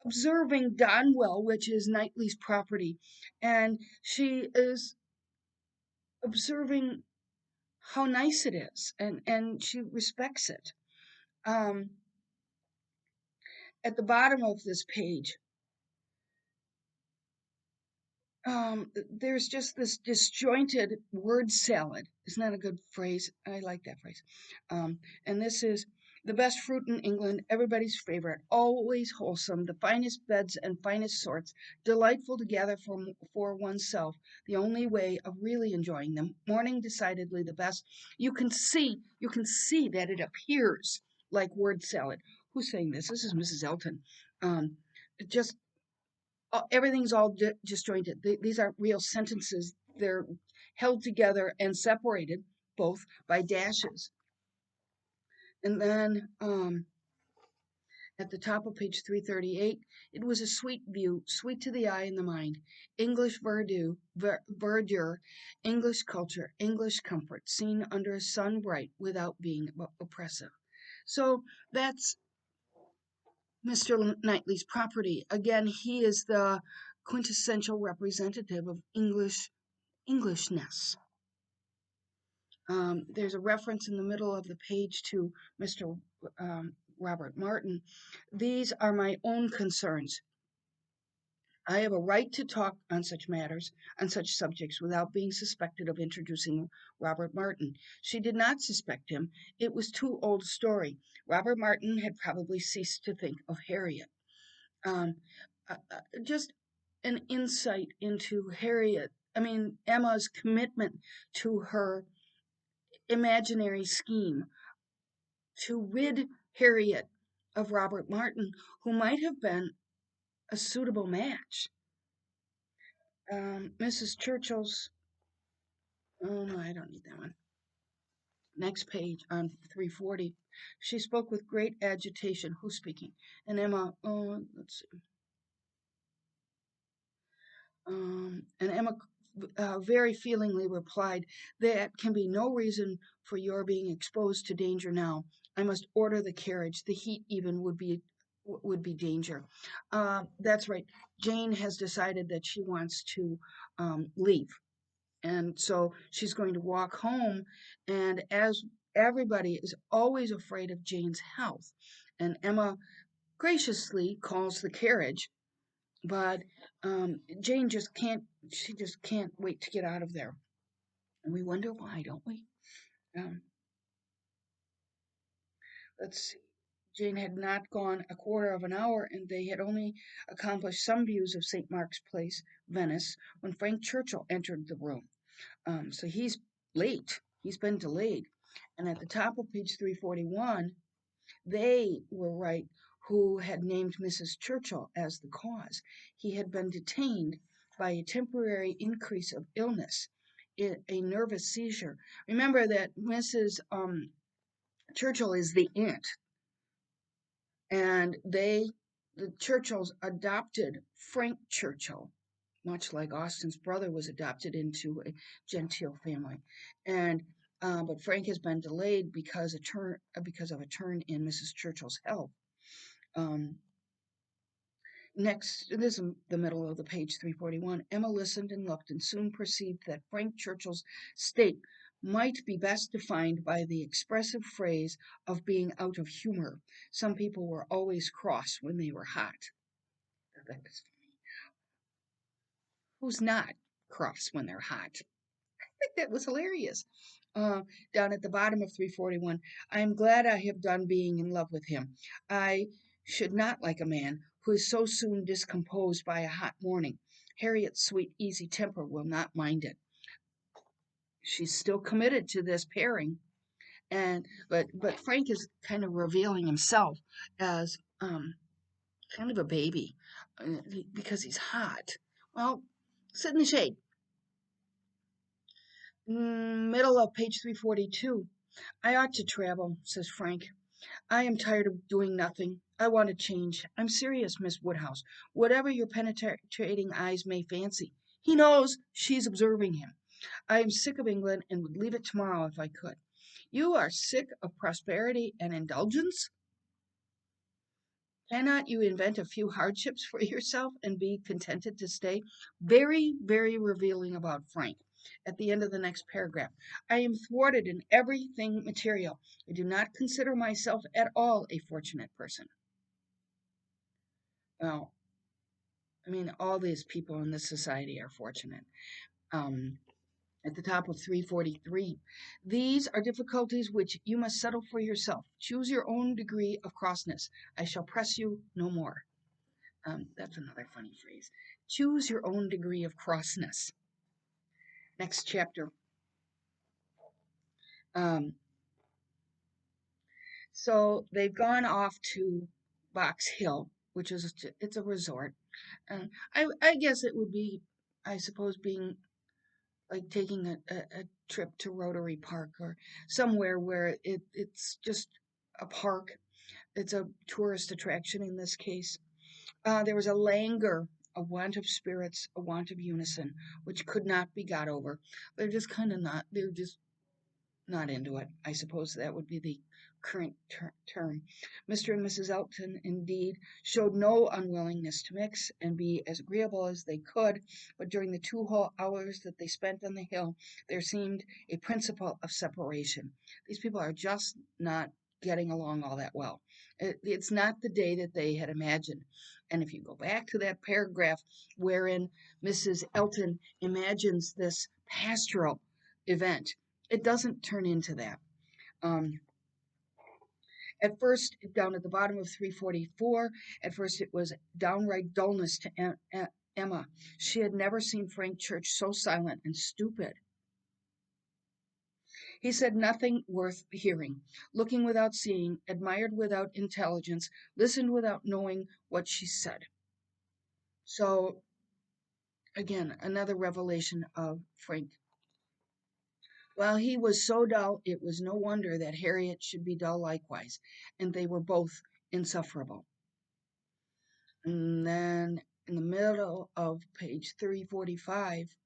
[SPEAKER 1] observing Donwell, which is Knightley's property, and she is observing how nice it is, and she respects it. Um, at the bottom of this page, there's just this disjointed word salad. Isn't that a good phrase? I like that phrase. And this is the best fruit in England, everybody's favorite, always wholesome, the finest beds and finest sorts, delightful to gather for oneself, the only way of really enjoying them. Morning decidedly the best. You can see that it appears like word salad. Who's saying this? This is Mrs. Elton. Just everything's all disjointed. These aren't real sentences. They're held together and separated both by dashes. And then at the top of page 338, it was a sweet view, sweet to the eye and the mind. English verdure, English culture, English comfort, seen under a sun bright without being oppressive. So that's Mr. Knightley's property. Again, he is the quintessential representative of Englishness. There's a reference in the middle of the page to Mr. Robert Martin. These are my own concerns. I have a right to talk on such matters, on such subjects, without being suspected of introducing Robert Martin. She did not suspect him. It was too old a story. Robert Martin had probably ceased to think of Harriet. Um, just an insight into Emma's commitment to her imaginary scheme to rid Harriet of Robert Martin, who might have been a suitable match. Mrs. Churchill's, oh no, I don't need that one. Next page on 340. She spoke with great agitation. Who's speaking? And Emma, let's see. And Emma very feelingly replied, "There can be no reason for your being exposed to danger now. I must order the carriage. The heat even would be danger." That's right. Jane has decided that she wants to leave, and so she's going to walk home. And as everybody is always afraid of Jane's health, and Emma graciously calls the carriage, but Jane she just can't wait to get out of there. And we wonder why, don't we? Um, let's see. Jane had not gone a quarter of an hour, and they had only accomplished some views of St. Mark's Place, Venice, when Frank Churchill entered the room. So he's late. He's been delayed. And at the top of page 341, they were right who had named Mrs. Churchill as the cause. He had been detained by a temporary increase of illness, a nervous seizure. Remember that Mrs. Churchill is the aunt, and the Churchills adopted Frank Churchill, much like Austen's brother was adopted into a genteel family. And but Frank has been delayed because of a turn in Mrs. Churchill's health. Um, Next, this is the middle of the page 341. Emma listened and looked and soon perceived that Frank Churchill's state might be best defined by the expressive phrase of being out of humor. Some people were always cross when they were hot. That is Who's not cross when they're hot? I think that was hilarious. Uh, Down at the bottom of 341, I am glad I have done being in love with him. I should not like a man who is so soon discomposed by a hot morning. Harriet's sweet, easy temper will not mind it. She's still committed to this pairing, and but Frank is kind of revealing himself as kind of a baby because he's hot. Well, sit in the shade. Middle of page 342. I ought to travel, says Frank. I am tired of doing nothing. I want to change. I'm serious, Miss Woodhouse. Whatever your penetrating eyes may fancy. He knows she's observing him. I am sick of England and would leave it tomorrow if I could. You are sick of prosperity and indulgence? Cannot you invent a few hardships for yourself and be contented to stay? Very, very revealing about Frank. At the end of the next paragraph, I am thwarted in everything material. I do not consider myself at all a fortunate person. Well, I mean, all these people in this society are fortunate. Um, at the top of 343, these are difficulties which you must settle for yourself. Choose your own degree of crossness. I shall press you no more. That's another funny phrase. Choose your own degree of crossness. Next chapter. Um, so they've gone off to Box Hill, which is it's a resort, and I guess it would be, I suppose, being like taking a trip to Rotary Park or somewhere where it's just a park. It's a tourist attraction in this case. There was a languor, a want of spirits, a want of unison, which could not be got over. They're just not into it. I suppose that would be the current term. Mr. and Mrs. Elton, indeed, showed no unwillingness to mix and be as agreeable as they could, but during the 2 whole hours that they spent on the hill, there seemed a principle of separation. These people are just not getting along all that well. It's not the day that they had imagined. And if you go back to that paragraph wherein Mrs. Elton imagines this pastoral event, it doesn't turn into that. Um, at first, down at the bottom of 344, at first it was downright dullness to Emma. She had never seen Frank Church so silent and stupid. He said nothing worth hearing, looking without seeing, admired without intelligence, listened without knowing what she said. So, again, another revelation of Frank. While he was so dull, it was no wonder that Harriet should be dull likewise, and they were both insufferable. And then in the middle of page 345,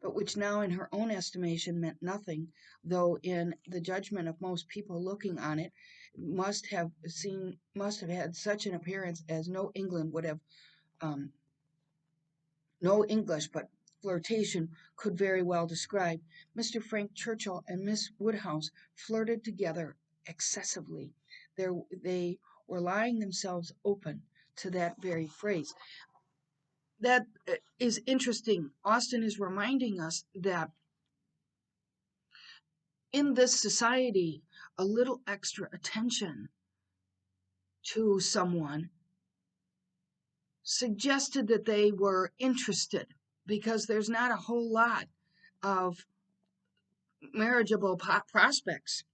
[SPEAKER 1] but which now in her own estimation meant nothing, though in the judgment of most people looking on it must have had such an appearance as um, no English but flirtation could very well describe. Mr. Frank Churchill and Miss Woodhouse flirted together excessively. They were lying themselves open to that very phrase. That is interesting. Austen is reminding us that in this society, a little extra attention to someone suggested that they were interested because there's not a whole lot of marriageable prospects.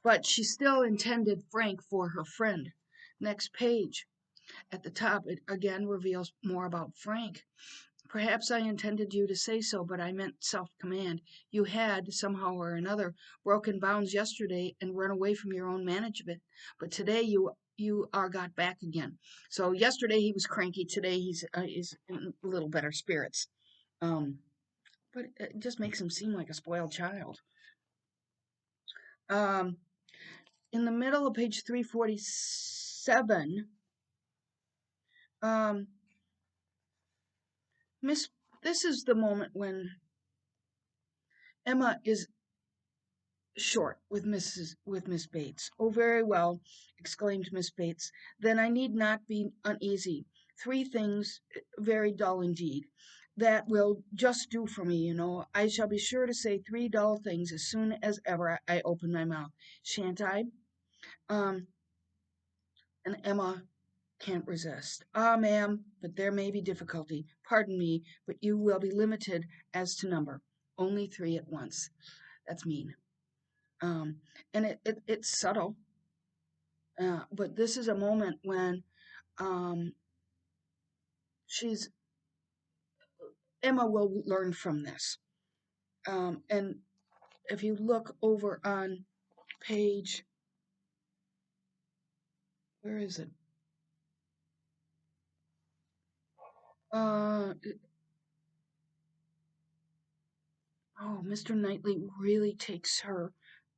[SPEAKER 1] But she still intended Frank for her friend. Next page. At the top, it again reveals more about Frank. Perhaps I intended you to say so, but I meant self-command. You had, somehow or another, broken bounds yesterday and run away from your own management, but today you are got back again. So yesterday he was cranky. Today he's in a little better spirits. Um, but it just makes him seem like a spoiled child. Um, in the middle of page 347, um, Miss, this is the moment when Emma is short with Miss Bates. Oh, very well, exclaimed Miss Bates. Then I need not be uneasy. 3 things, very dull indeed, that will just do for me, I shall be sure to say 3 dull things as soon as ever I open my mouth. Shan't I? Um, and Emma can't resist. Ah, ma'am, but there may be difficulty. Pardon me, but you will be limited as to number. Only 3 at once. That's mean. Um, and it's subtle, but this is a moment when um, she's Emma will learn from this. And if you look over on page, where is it? Uh, oh, Mr. Knightley really takes her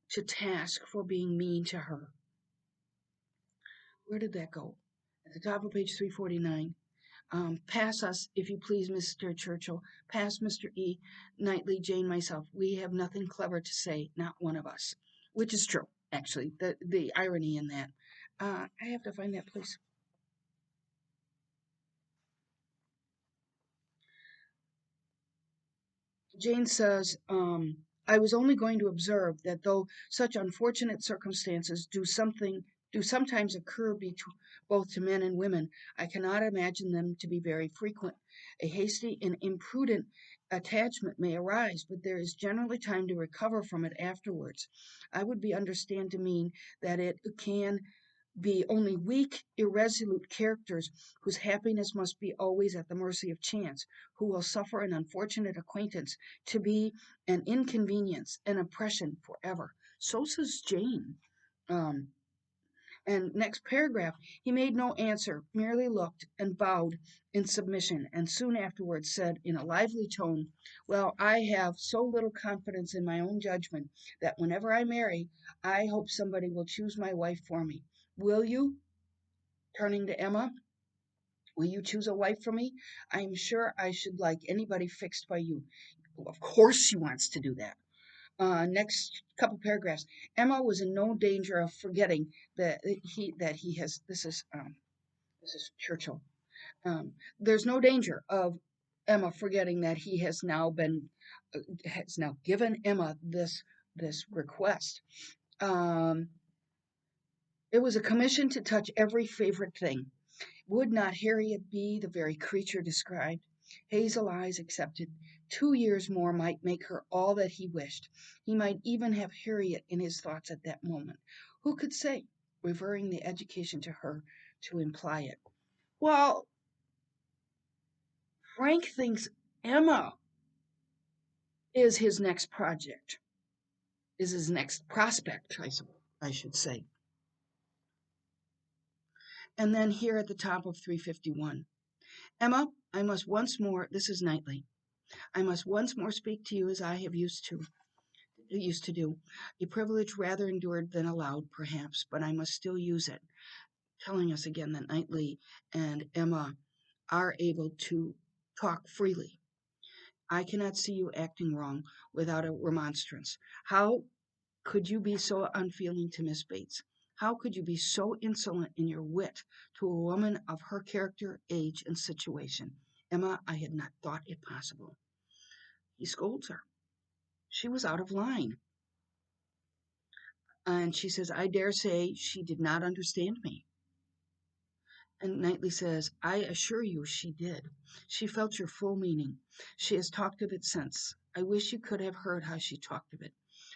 [SPEAKER 1] to task for being mean to her. Where did that go? At the top of page 349. Pass us, if you please, Mr. Churchill. Pass Mr. E. Knightley, Jane, myself. We have nothing clever to say, not one of us. Which is true, actually. The irony in that. I have to find that place. Jane says, I was only going to observe that though such unfortunate circumstances do sometimes occur both to men and women, I cannot imagine them to be very frequent. A hasty and imprudent attachment may arise, but there is generally time to recover from it afterwards. I would be understand to mean that it can be only weak, irresolute characters whose happiness must be always at the mercy of chance, who will suffer an unfortunate acquaintance to be an inconvenience, an oppression forever. So says Jane. Um, and next paragraph, he made no answer, merely looked and bowed in submission, and soon afterwards said in a lively tone, well, I have so little confidence in my own judgment that whenever I marry, I hope somebody will choose my wife for me. Will you? Turning to Emma, will you choose a wife for me? I am sure I should like anybody fixed by you. Well, of course she wants to do that. Next couple paragraphs. Emma was in no danger of forgetting that he has. This is Churchill. There's no danger of Emma forgetting that he has now given Emma this request. Um, it was a commission to touch every favorite thing. Would not Harriet be the very creature described? Hazel Eyes accepted. 2 years more might make her all that he wished. He might even have Harriet in his thoughts at that moment. Who could say, referring the education to her to imply it? Well, Frank thinks Emma is his next project, is his next prospect, I should say. And then here at the top of 351, Emma, I must once more, this is Knightley, I must once more speak to you as I have used to do. A privilege rather endured than allowed, perhaps, but I must still use it. Telling us again that Knightley and Emma are able to talk freely. I cannot see you acting wrong without a remonstrance. How could you be so unfeeling to Miss Bates? How could you be so insolent in your wit to a woman of her character, age, and situation? Emma, I had not thought it possible. He scolds her. She was out of line. And she says, I dare say she did not understand me. And Knightley says, I assure you she did. She felt your full meaning. She has talked of it since. I wish you could have heard how she talked of it,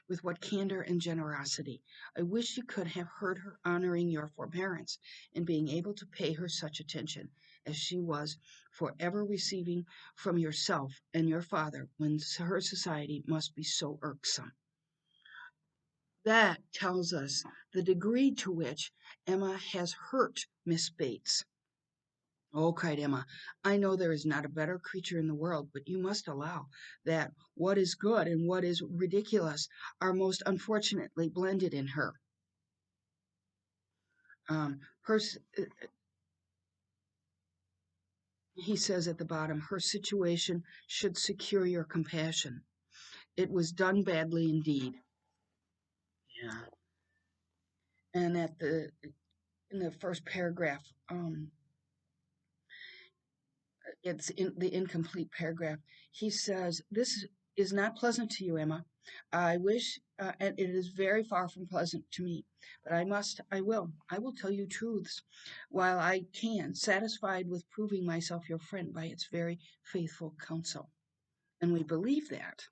[SPEAKER 1] with what candor and generosity. I wish you could have heard her honoring your forbearance in being able to pay her such attention as she was for ever receiving from yourself and your father when her society must be so irksome. That tells us the degree to which Emma has hurt Miss Bates. Oh, cried Emma, I know there is not a better creature in the world, but you must allow that what is good and what is ridiculous are most unfortunately blended in her. Her, he says at the bottom, her situation should secure your compassion. It was done badly indeed. Yeah. And in the first paragraph, It's in the incomplete paragraph. He says, "This is not pleasant to you, Emma. I wish, and it is very far from pleasant to me, but I will tell you truths while I can, satisfied with proving myself your friend by its very faithful counsel." And we believe that.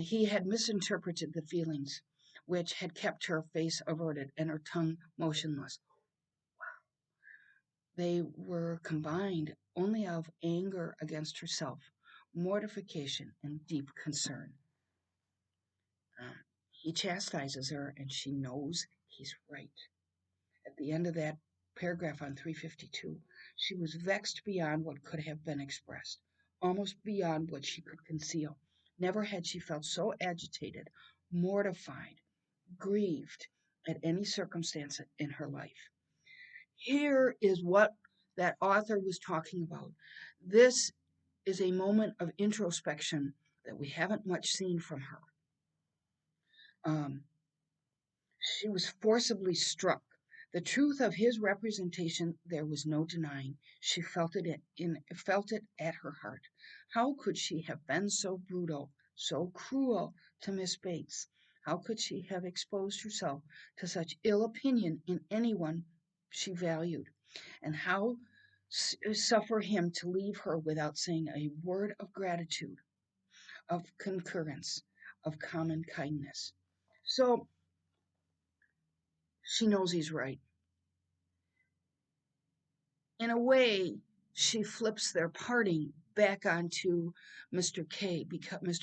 [SPEAKER 1] He had misinterpreted the feelings which had kept her face averted and her tongue motionless. They were combined only of anger against herself, mortification, and deep concern. He chastises her, and she knows he's right. At the end of that paragraph on 352, she was vexed beyond what could have been expressed, almost beyond what she could conceal. Never had she felt so agitated, mortified, grieved at any circumstance in her life. Here is what that author was talking about. This is a moment of introspection that we haven't much seen from her. Um, she was forcibly struck. The truth of his representation there was no denying. She felt it at her heart. How could she have been so brutal, so cruel to Miss Bates? How could she have exposed herself to such ill opinion in anyone she valued? And how suffer him to leave her without saying a word of gratitude, of concurrence, of common kindness? So she knows he's right. In a way, she flips their parting back onto Mr.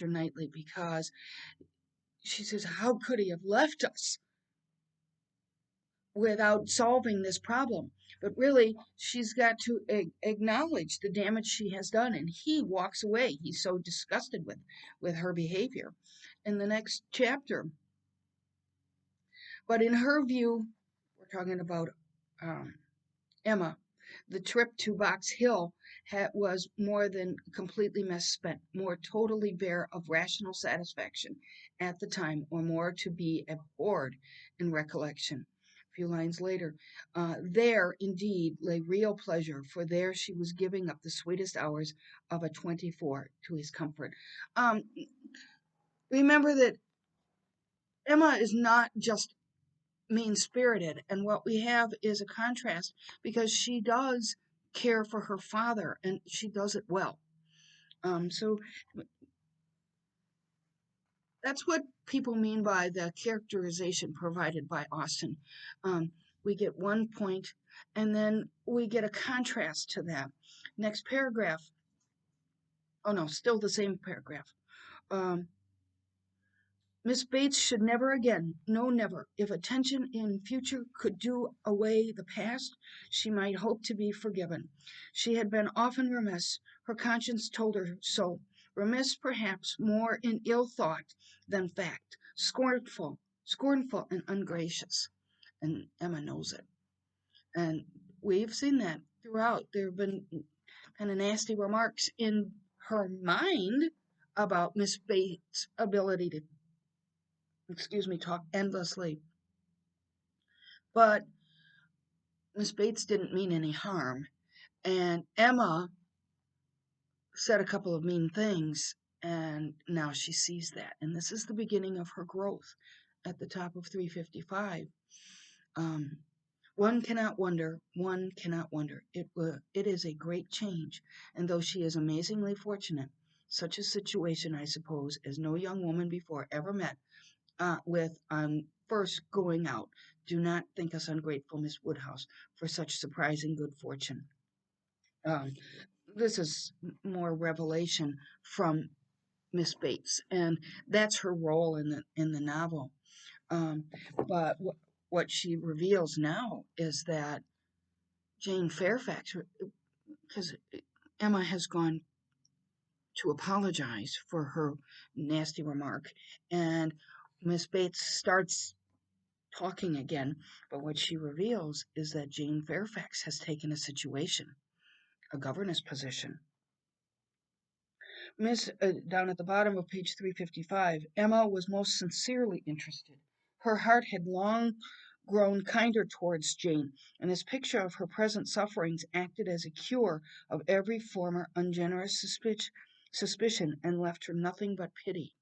[SPEAKER 1] Knightley, because she says, "How could he have left us without solving this problem?" But really, she's got to acknowledge the damage she has done, and he walks away. He's so disgusted with her behavior. In the next chapter, but in her view, we're talking about um, Emma. The trip to Box Hill was more than completely misspent, more totally bare of rational satisfaction at the time, or more to be abhorred in recollection. A few lines later, there indeed lay real pleasure, for there she was giving up the sweetest hours of a 24 to his comfort. Um, Remember that Emma is not just mean spirited. And what we have is a contrast, because she does care for her father and she does it well. So that's what people mean by the characterization provided by Austen. Um, we get one point and then we get a contrast to that. Next paragraph. Oh no, still the same paragraph. Um, Miss Bates should never again, no, never, if attention in future could do away the past, she might hope to be forgiven. She had been often remiss, her conscience told her so, remiss perhaps more in ill thought than fact, scornful and ungracious. And Emma knows it. And we've seen that throughout. There have been kind of nasty remarks in her mind about Miss Bates' ability to talk endlessly. But Miss Bates didn't mean any harm. And Emma said a couple of mean things, and now she sees that. And this is the beginning of her growth at the top of 355. Um, one cannot wonder. It is a great change. And though she is amazingly fortunate, such a situation, I suppose, as no young woman before ever met with first going out. Do not think us ungrateful, Miss Woodhouse, for such surprising good fortune. Um, this is more revelation from Miss Bates, and that's her role in the novel. Um, but what she reveals now is that Jane Fairfax, because Emma has gone to apologize for her nasty remark, and Miss Bates starts talking again, but what she reveals is that Jane Fairfax has taken a situation, a governess position. Down at the bottom of page 355, Emma was most sincerely interested. Her heart had long grown kinder towards Jane, and this picture of her present sufferings acted as a cure of every former ungenerous suspicion and left her nothing but pity.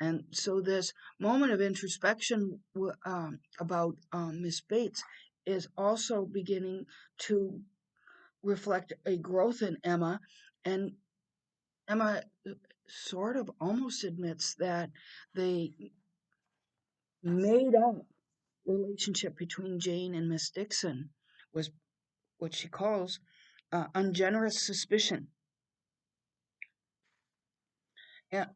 [SPEAKER 1] And so this moment of introspection about Miss Bates is also beginning to reflect a growth in Emma, and Emma sort of almost admits that the made up relationship between Jane and Miss Dixon was what she calls ungenerous suspicion. I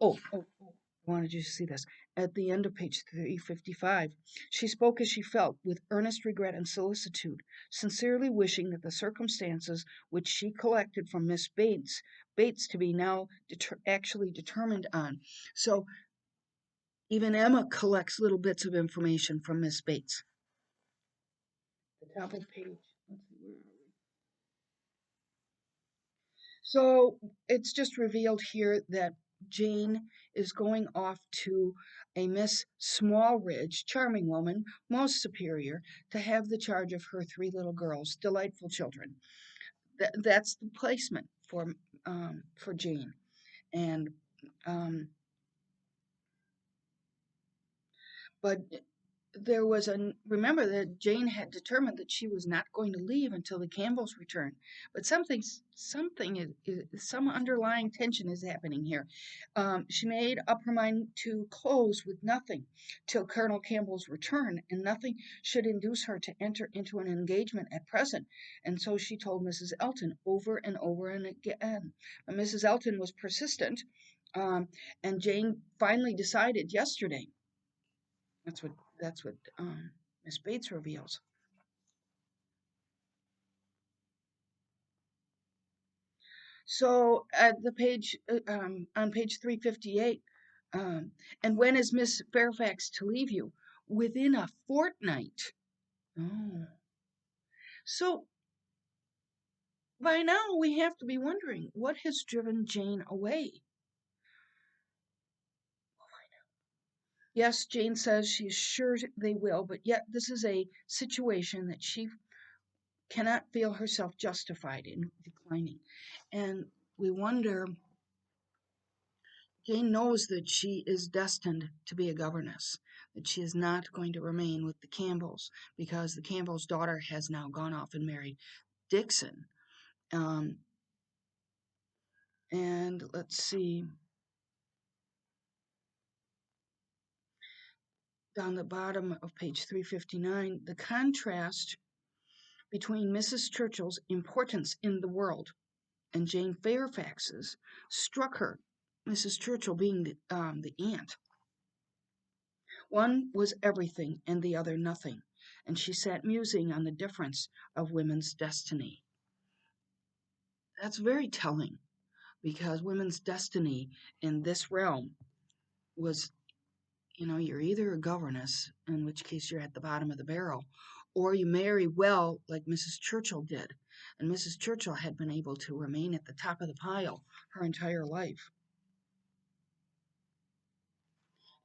[SPEAKER 1] wanted you to see this. At the end of page 355, she spoke as she felt, with earnest regret and solicitude, sincerely wishing that the circumstances which she collected from Miss Bates to be now actually determined on. So even Emma collects little bits of information from Miss Bates. The top of page. Let's see, where are we? So it's just revealed here that Jane is going off to a Miss Smallridge, charming woman, most superior, to have the charge of her three little girls, delightful children. That's the placement for Jane, and um, but there was a remember that Jane had determined that she was not going to leave until the Campbells returned. But some underlying tension is happening here. She made up her mind to close with nothing till Colonel Campbell's return, and nothing should induce her to enter into an engagement at present. And so she told Mrs. Elton over and over and again. And Mrs. Elton was persistent, and Jane finally decided yesterday. That's what Miss Bates reveals. So at the page on page 358, um, and when is Miss Fairfax to leave you? Within a fortnight. Oh, so by now we have to be wondering what has driven Jane away. Yes, Jane says she's sure they will, but yet this is a situation that she cannot feel herself justified in declining. And we wonder, Jane knows that she is destined to be a governess, that she is not going to remain with the Campbells because the Campbells' daughter has now gone off and married Dixon. Um, and let's see, down the bottom of page 359, the contrast between Mrs. Churchill's importance in the world and Jane Fairfax's struck her, Mrs. Churchill being the aunt. One was everything and the other nothing, and she sat musing on the difference of women's destiny. That's very telling because women's destiny in this realm was, you're either a governess, in which case you're at the bottom of the barrel, or you marry well, like Mrs. Churchill did. And Mrs. Churchill had been able to remain at the top of the pile her entire life.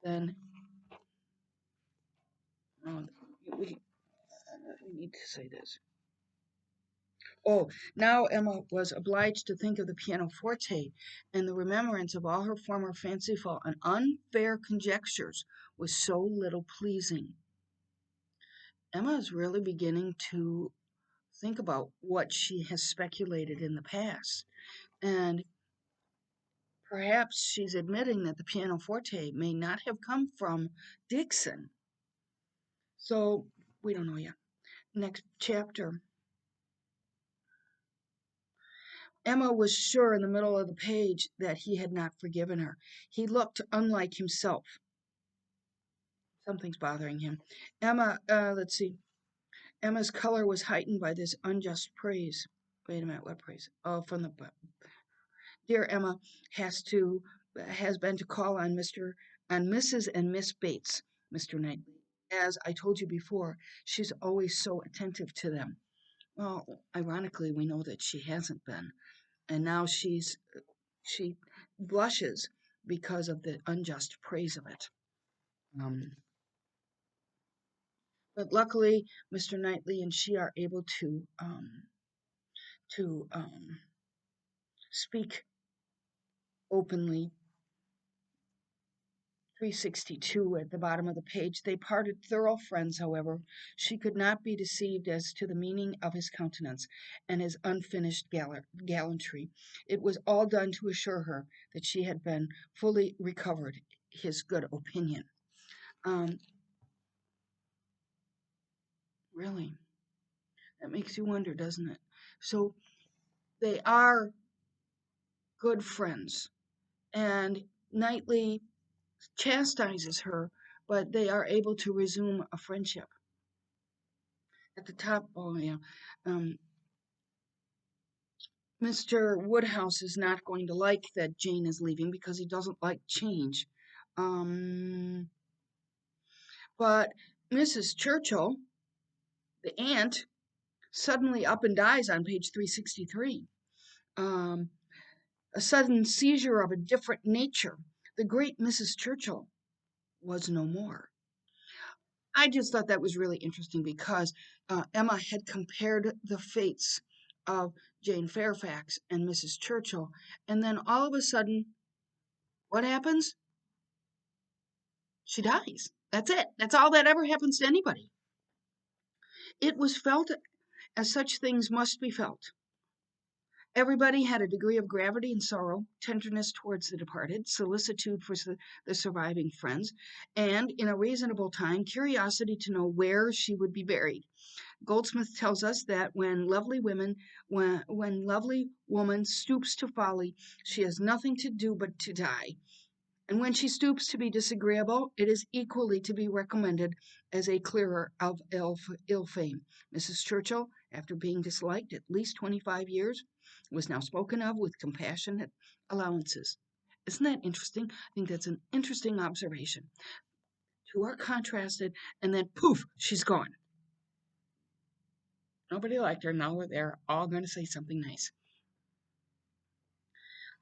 [SPEAKER 1] Then, oh, we, we need to say this. Oh, now Emma was obliged to think of the pianoforte, and the remembrance of all her former fanciful and unfair conjectures was so little pleasing. Emma is really beginning to think about what she has speculated in the past, and perhaps she's admitting that the pianoforte may not have come from Dixon. So we don't know yet. Next chapter. Emma was sure in the middle of the page that he had not forgiven her. He looked unlike himself. Something's bothering him. Let's see. Emma's color was heightened by this unjust praise. Wait a minute, what praise? Oh, from the dear Emma has been to call on Mrs. and Miss Bates, Mr. Knightley. As I told you before, she's always so attentive to them. Well, ironically, we know that she hasn't been, and now she blushes because of the unjust praise of it. Um, But luckily, Mr. Knightley and she are able to speak openly. 362 at the bottom of the page. They parted thorough friends, however. She could not be deceived as to the meaning of his countenance and his unfinished gallantry. It was all done to assure her that she had been fully recovered his good opinion. Um, really, that makes you wonder, doesn't it? So they are good friends, and Knightley chastises her, but they are able to resume a friendship. At the top, oh yeah, um, Mr. Woodhouse is not going to like that Jane is leaving because he doesn't like change. Um, but Mrs. Churchill, the aunt, suddenly up and dies on page 363. Um, a sudden seizure of a different nature. The great Mrs. Churchill was no more. I just thought that was really interesting because Emma had compared the fates of Jane Fairfax and Mrs. Churchill, and then all of a sudden, what happens? She dies. That's it. That's all that ever happens to anybody. It was felt as such things must be felt. Everybody had a degree of gravity and sorrow, tenderness towards the departed, solicitude for the surviving friends, and, in a reasonable time, curiosity to know where she would be buried. Goldsmith tells us that when lovely woman stoops to folly, she has nothing to do but to die. And when she stoops to be disagreeable, it is equally to be recommended as a clearer of ill fame. Mrs. Churchill, after being disliked at least 25 years, was now spoken of with compassionate allowances. Isn't that interesting? I think that's an interesting observation. Two are contrasted, and then poof, she's gone. Nobody liked her. Now they're all going to say something nice.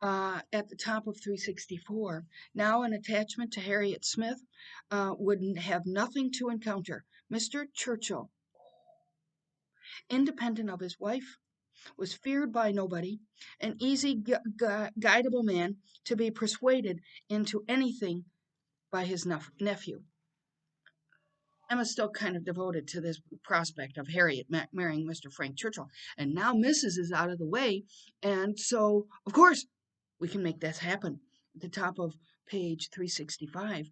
[SPEAKER 1] At the top of 364, now an attachment to Harriet Smith would have nothing to encounter. Mr. Churchill, independent of his wife, was feared by nobody, an easy, guidable man to be persuaded into anything by his nephew. Emma's still kind of devoted to this prospect of Harriet marrying Mr. Frank Churchill. And now Mrs. is out of the way. And so, of course, we can make this happen. At the top of page 365,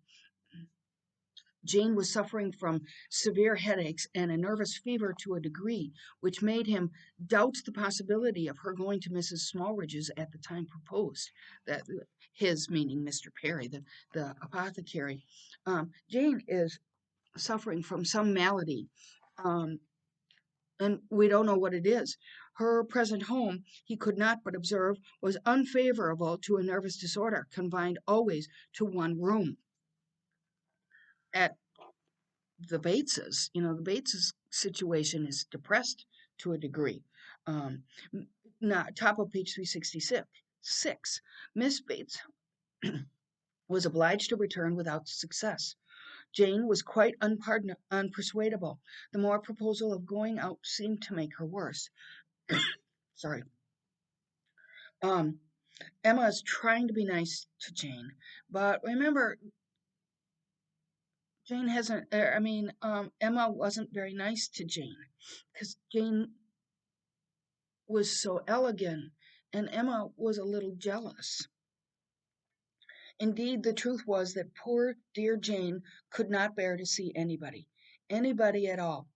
[SPEAKER 1] Jane was suffering from severe headaches and a nervous fever to a degree which made him doubt the possibility of her going to Mrs. Smallridge's at the time proposed. That his meaning Mr. Perry, the apothecary. Jane is suffering from some malady, um, and we don't know what it is. Her present home, he could not but observe, was unfavorable to a nervous disorder, confined always to one room. At the Bateses, the Bateses situation is depressed to a degree. Um, now, top of page 366, Miss Bates was obliged to return without success. Jane was quite unpersuadable. The more proposal of going out seemed to make her worse. Sorry. Um, Emma is trying to be nice to Jane, but remember, Jane hasn't. Emma wasn't very nice to Jane because Jane was so elegant, and Emma was a little jealous. Indeed, the truth was that poor dear Jane could not bear to see anybody at all.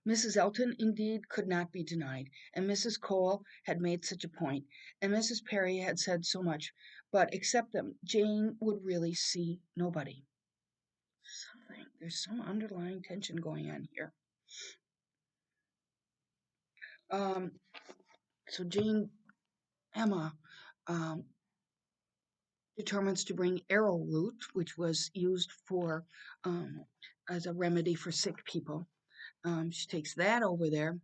[SPEAKER 1] Mrs. Elton, indeed, could not be denied, and Mrs. Cole had made such a point, and Mrs. Perry had said so much, but except them, Jane would really see nobody. There's some underlying tension going on here. Um, so Emma, um, determines to bring arrowroot, which was used for as a remedy for sick people. She takes that over there.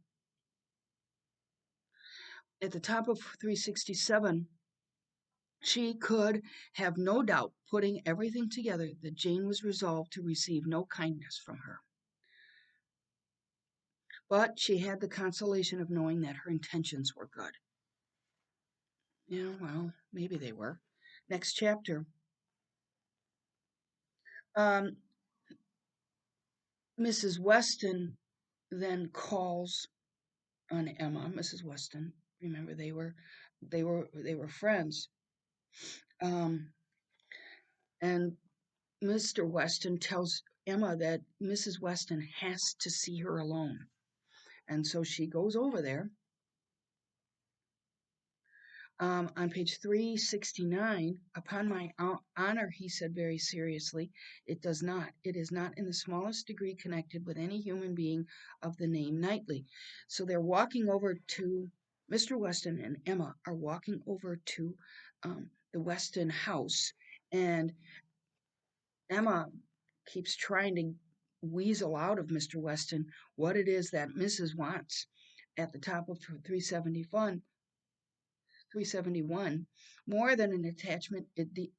[SPEAKER 1] At the top of 367, she could have no doubt, putting everything together, that Jane was resolved to receive no kindness from her. but she had the consolation of knowing that her intentions were good. Yeah, well, maybe they were. Next chapter. Um, Mrs. Weston then calls on Emma. Mrs. Weston, remember they were friends. Um, and Mr. Weston tells Emma that Mrs. Weston has to see her alone. And so she goes over there. On page 369, upon my honor, he said very seriously, it does not. It is not in the smallest degree connected with any human being of the name Knightley. So they're walking over to, Mr. Weston and Emma are walking over to the Weston house, and Emma keeps trying to weasel out of Mr. Weston what it is that Mrs. wants. At the top of 371, more than an attachment,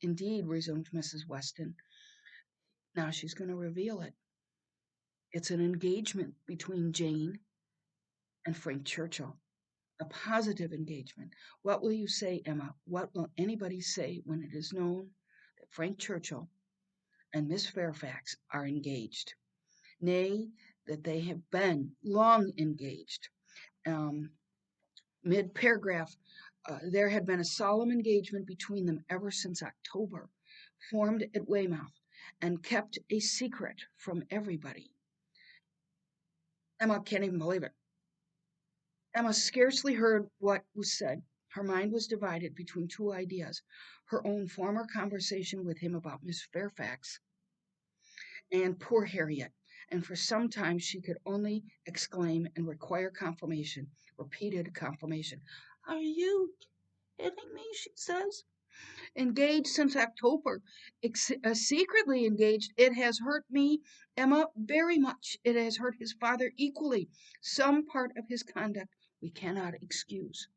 [SPEAKER 1] indeed, resumed Mrs. Weston. Now she's going to reveal it. It's an engagement between Jane and Frank Churchill, a positive engagement. What will you say, Emma? What will anybody say when it is known that Frank Churchill and Miss Fairfax are engaged? Nay, that they have been long engaged. Mid paragraph, there had been a solemn engagement between them ever since October, formed at Weymouth, and kept a secret from everybody. Emma can't even believe it. Emma scarcely heard what was said. Her mind was divided between two ideas: her own former conversation with him about Miss Fairfax and poor Harriet, and for some time she could only exclaim and require confirmation, repeated confirmation. Are you kidding me? She says. Engaged since October, secretly engaged. It has hurt me, Emma, very much. It has hurt his father equally. Some part of his conduct we cannot excuse.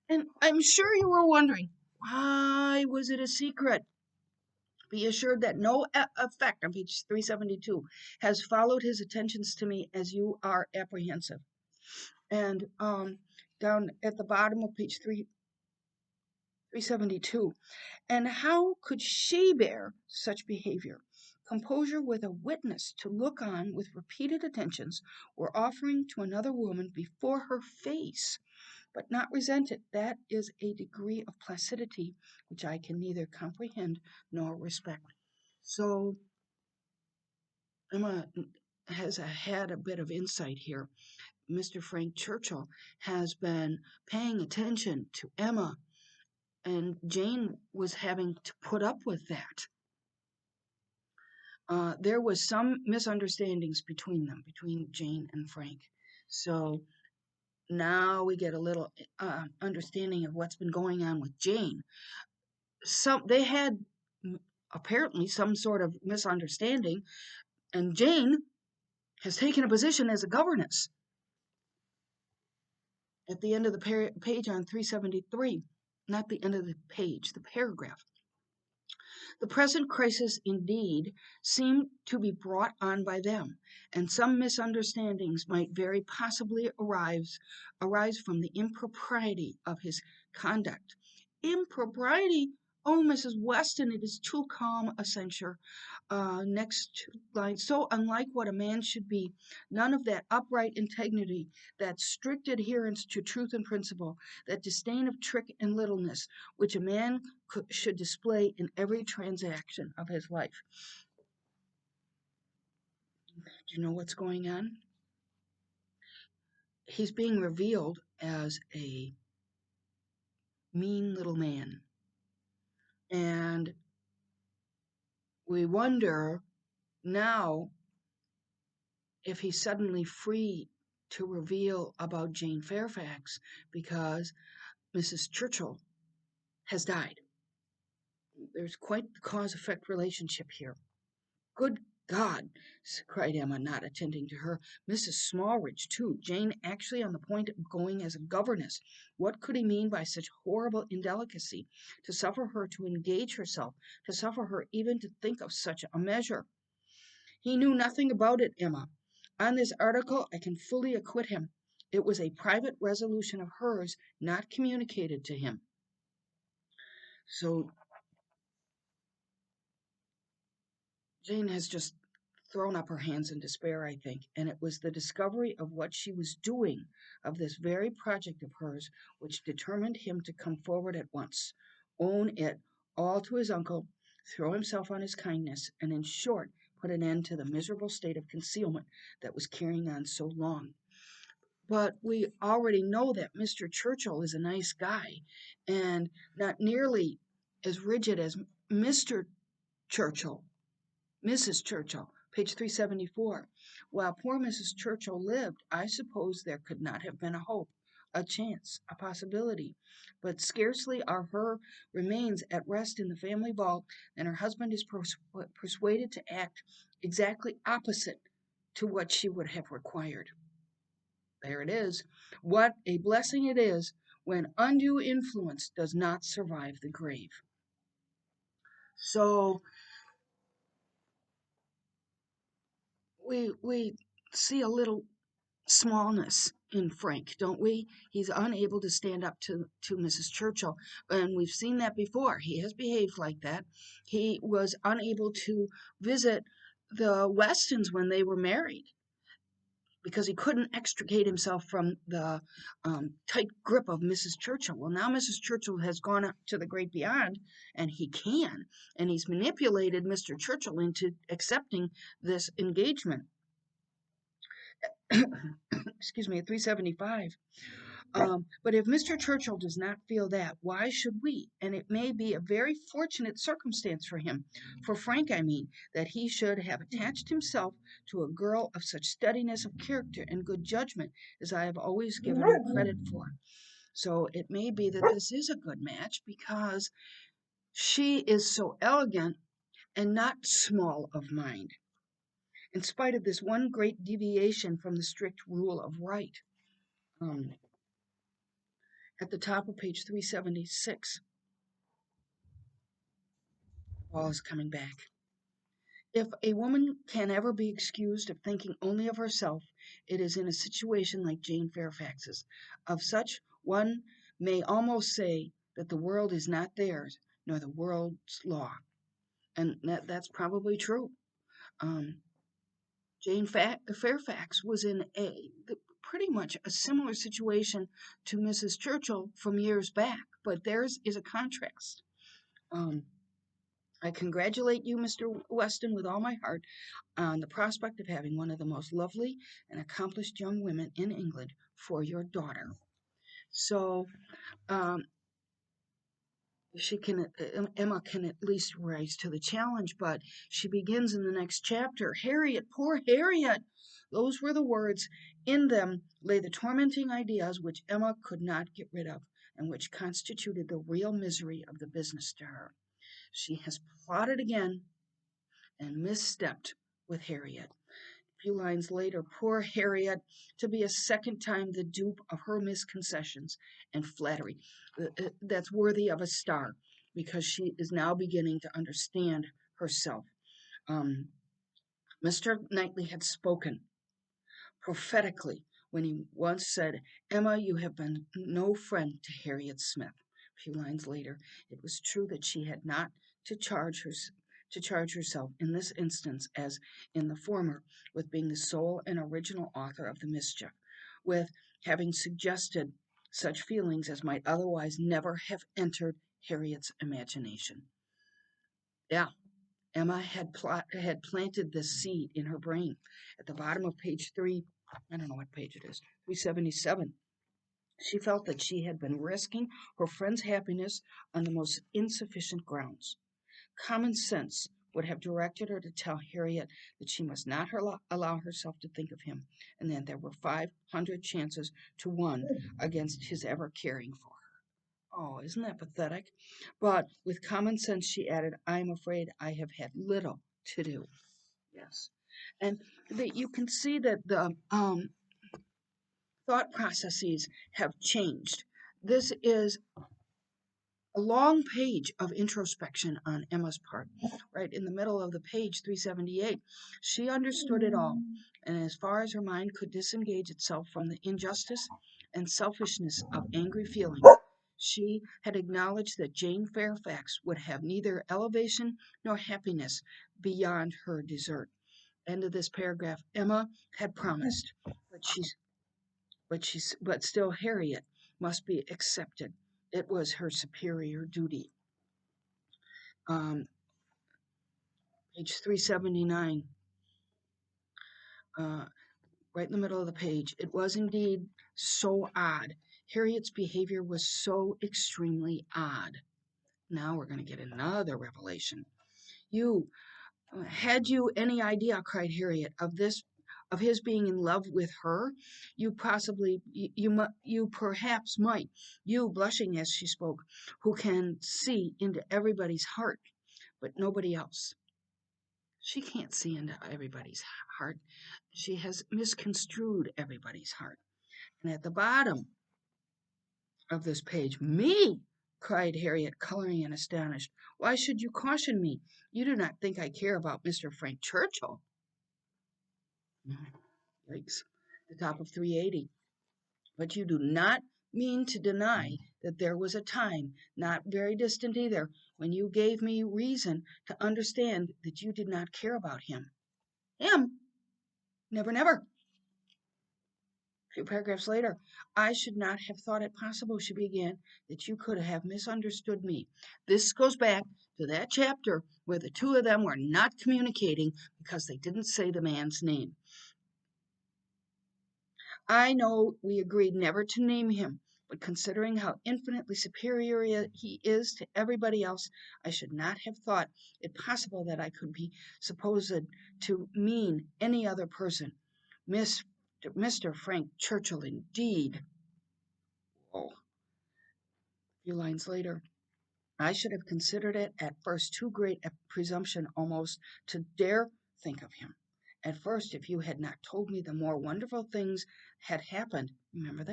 [SPEAKER 1] And I'm sure you were wondering, why was it a secret? Be assured that no effect on page 372 has followed his attentions to me as you are apprehensive. And down at the bottom of page 372, and how could she bear such behavior? Composure with a witness to look on with repeated attentions, or offering to another woman before her face, but not resent it. That is a degree of placidity which I can neither comprehend nor respect. So Emma has had a bit of insight here. Mr. Frank Churchill has been paying attention to Emma, and Jane was having to put up with that. There was some misunderstandings between them, between Jane and Frank. So now we get a little understanding of what's been going on with Jane. They had apparently some sort of misunderstanding, and Jane has taken a position as a governess. At the end of the page on 373, not the end of the page, the paragraph. The present crisis, indeed, seemed to be brought on by them, and some misunderstandings might very possibly arise from the impropriety of his conduct. Impropriety? Oh, Mrs. Weston, it is too calm a censure. Next line, so unlike what a man should be, none of that upright integrity, that strict adherence to truth and principle, that disdain of trick and littleness, which a man should display in every transaction of his life. Do you know what's going on? He's being revealed as a mean little man. And we wonder now if he's suddenly free to reveal about Jane Fairfax because Mrs. Churchill has died. There's quite the cause-effect relationship here. Good God, cried Emma, not attending to her. Mrs. Smallridge, too. Jane actually on the point of going as a governess. What could he mean by such horrible indelicacy? To suffer her to engage herself, to suffer her even to think of such a measure. He knew nothing about it, Emma. On this article, I can fully acquit him. It was a private resolution of hers, not communicated to him. So Jane has just thrown up her hands in despair, I think, and it was the discovery of what she was doing, of this very project of hers, which determined him to come forward at once, own it all to his uncle, throw himself on his kindness, and in short, put an end to the miserable state of concealment that was carrying on so long. But we already know that Mr. Churchill is a nice guy and not nearly as rigid as Mr. Churchill. Mrs. Churchill, page 374. While poor Mrs. Churchill lived, I suppose there could not have been a hope, a chance, a possibility. But scarcely are her remains at rest in the family vault, and her husband is persuaded to act exactly opposite to what she would have required. There it is. What a blessing it is when undue influence does not survive the grave. So we see a little smallness in Frank, don't we? He's unable to stand up to Mrs. Churchill, and we've seen that before. He has behaved like that. He was unable to visit the Westons when they were married because he couldn't extricate himself from the tight grip of Mrs. Churchill. Well, now Mrs. Churchill has gone up to the great beyond, and he can, and he's manipulated Mr. Churchill into accepting this engagement. Excuse me, at 375. But if Mr. Churchill does not feel that, why should we? And it may be a very fortunate circumstance for him, for Frank, I mean, that he should have attached himself to a girl of such steadiness of character and good judgment as I have always given her credit for. So it may be that this is a good match because she is so elegant and not small of mind, in spite of this one great deviation from the strict rule of right. Um, at the top of page 376, Paul is coming back. If a woman can ever be excused of thinking only of herself, it is in a situation like Jane Fairfax's. Of such, one may almost say that the world is not theirs, nor the world's law. And that's probably true. Um, Jane Fairfax was in pretty much a similar situation to Mrs. Churchill from years back, but theirs is a contrast. Um, I congratulate you, Mr. Weston, with all my heart on the prospect of having one of the most lovely and accomplished young women in England for your daughter. So um, Emma can at least rise to the challenge, but she begins in the next chapter. Harriet, poor Harriet! Those were the words. In them lay the tormenting ideas which Emma could not get rid of, and which constituted the real misery of the business to her. She has plotted again and misstepped with Harriet. A few lines later, poor Harriet, to be a second time the dupe of her misconcessions and flattery. That's worthy of a star because she is now beginning to understand herself. Um, Mr. Knightley had spoken prophetically when he once said, Emma, you have been no friend to Harriet Smith. A few lines later, it was true that she had not to charge herself in this instance as in the former with being the sole and original author of the mischief, with having suggested such feelings as might otherwise never have entered Harriet's imagination. Yeah, Emma had planted this seed in her brain. At the bottom of page 3, I don't know what page it is, 377, she felt that she had been risking her friend's happiness on the most insufficient grounds. Common sense would have directed her to tell Harriet that she must not allow herself to think of him, and that there were 500 chances to 1 against his ever caring for her. Oh, isn't that pathetic? But with common sense, she added, I'm afraid I have had little to do. Yes. And you can see that the thought processes have changed. This is a long page of introspection on Emma's part. Right in the middle of the page 378, she understood it all, and as far as her mind could disengage itself from the injustice and selfishness of angry feelings, she had acknowledged that Jane Fairfax would have neither elevation nor happiness beyond her desert. End of this paragraph. Emma had promised, but still Harriet must be accepted. It was her superior duty. Um, Page 379, uh, right in the middle of the page. It was indeed so odd. Harriet's behavior was so extremely odd. Now we're going to get another revelation. You, had you any idea, cried Harriet, of his being in love with her? You perhaps might, you blushing as she spoke, who can see into everybody's heart, but nobody else. She can't see into everybody's heart. She has misconstrued everybody's heart. And at the bottom of this page, me, cried Harriet, coloring and astonished. Why should you caution me? You do not think I care about Mr. Frank Churchill. Yikes. The top of 380. But you do not mean to deny that there was a time, not very distant either, when you gave me reason to understand that you did not care about him. Him? Never, never. A few paragraphs later, I should not have thought it possible, she began, that you could have misunderstood me. This goes back to that chapter where the two of them were not communicating because they didn't say the man's name. I know we agreed never to name him, but considering how infinitely superior he is to everybody else, I should not have thought it possible that I could be supposed to mean any other person. Mr. Frank Churchill, indeed. Oh, a few lines later. I should have considered it at first too great a presumption almost to dare think of him. At first, if you had not told me the more wonderful things had happened, remember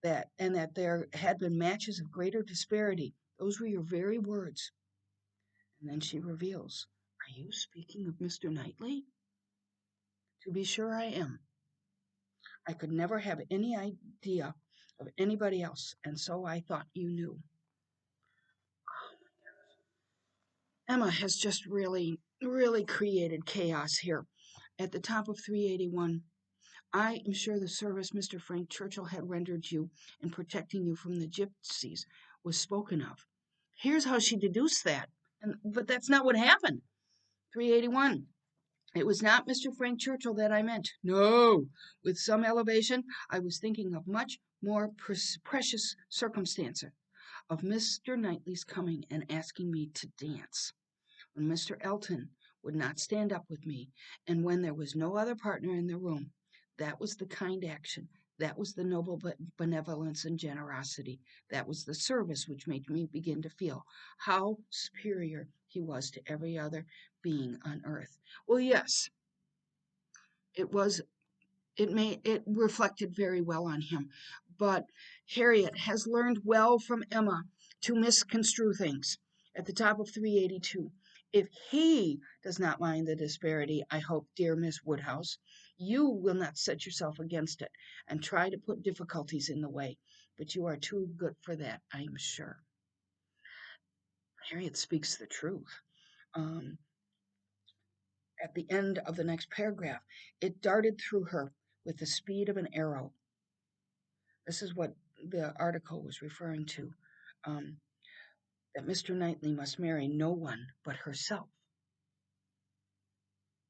[SPEAKER 1] that there had been matches of greater disparity, those were your very words. And then she reveals, are you speaking of Mr. Knightley? To be sure I am. I could never have any idea of anybody else, and so I thought you knew. Emma has just really, really created chaos here. At the top of 381, I am sure the service Mr. Frank Churchill had rendered you in protecting you from the gypsies was spoken of. Here's how she deduced that. But that's not what happened. 381. It was not Mr. Frank Churchill that I meant. No. With some elevation, I was thinking of much more precious circumstances, of Mr. Knightley's coming and asking me to dance. When Mr. Elton would not stand up with me, and when there was no other partner in the room. That was the kind action. That was the noble benevolence and generosity. That was the service which made me begin to feel how superior he was to every other being on earth. Well, yes, it was it reflected very well on him. But Harriet has learned well from Emma to misconstrue things. At the top of 382, if he does not mind the disparity, I hope, dear Miss Woodhouse, you will not set yourself against it and try to put difficulties in the way. But you are too good for that, I am sure. Harriet speaks the truth. Um, at the end of the next paragraph, it darted through her with the speed of an arrow. This is what the article was referring to, um, that Mr. Knightley must marry no one but herself.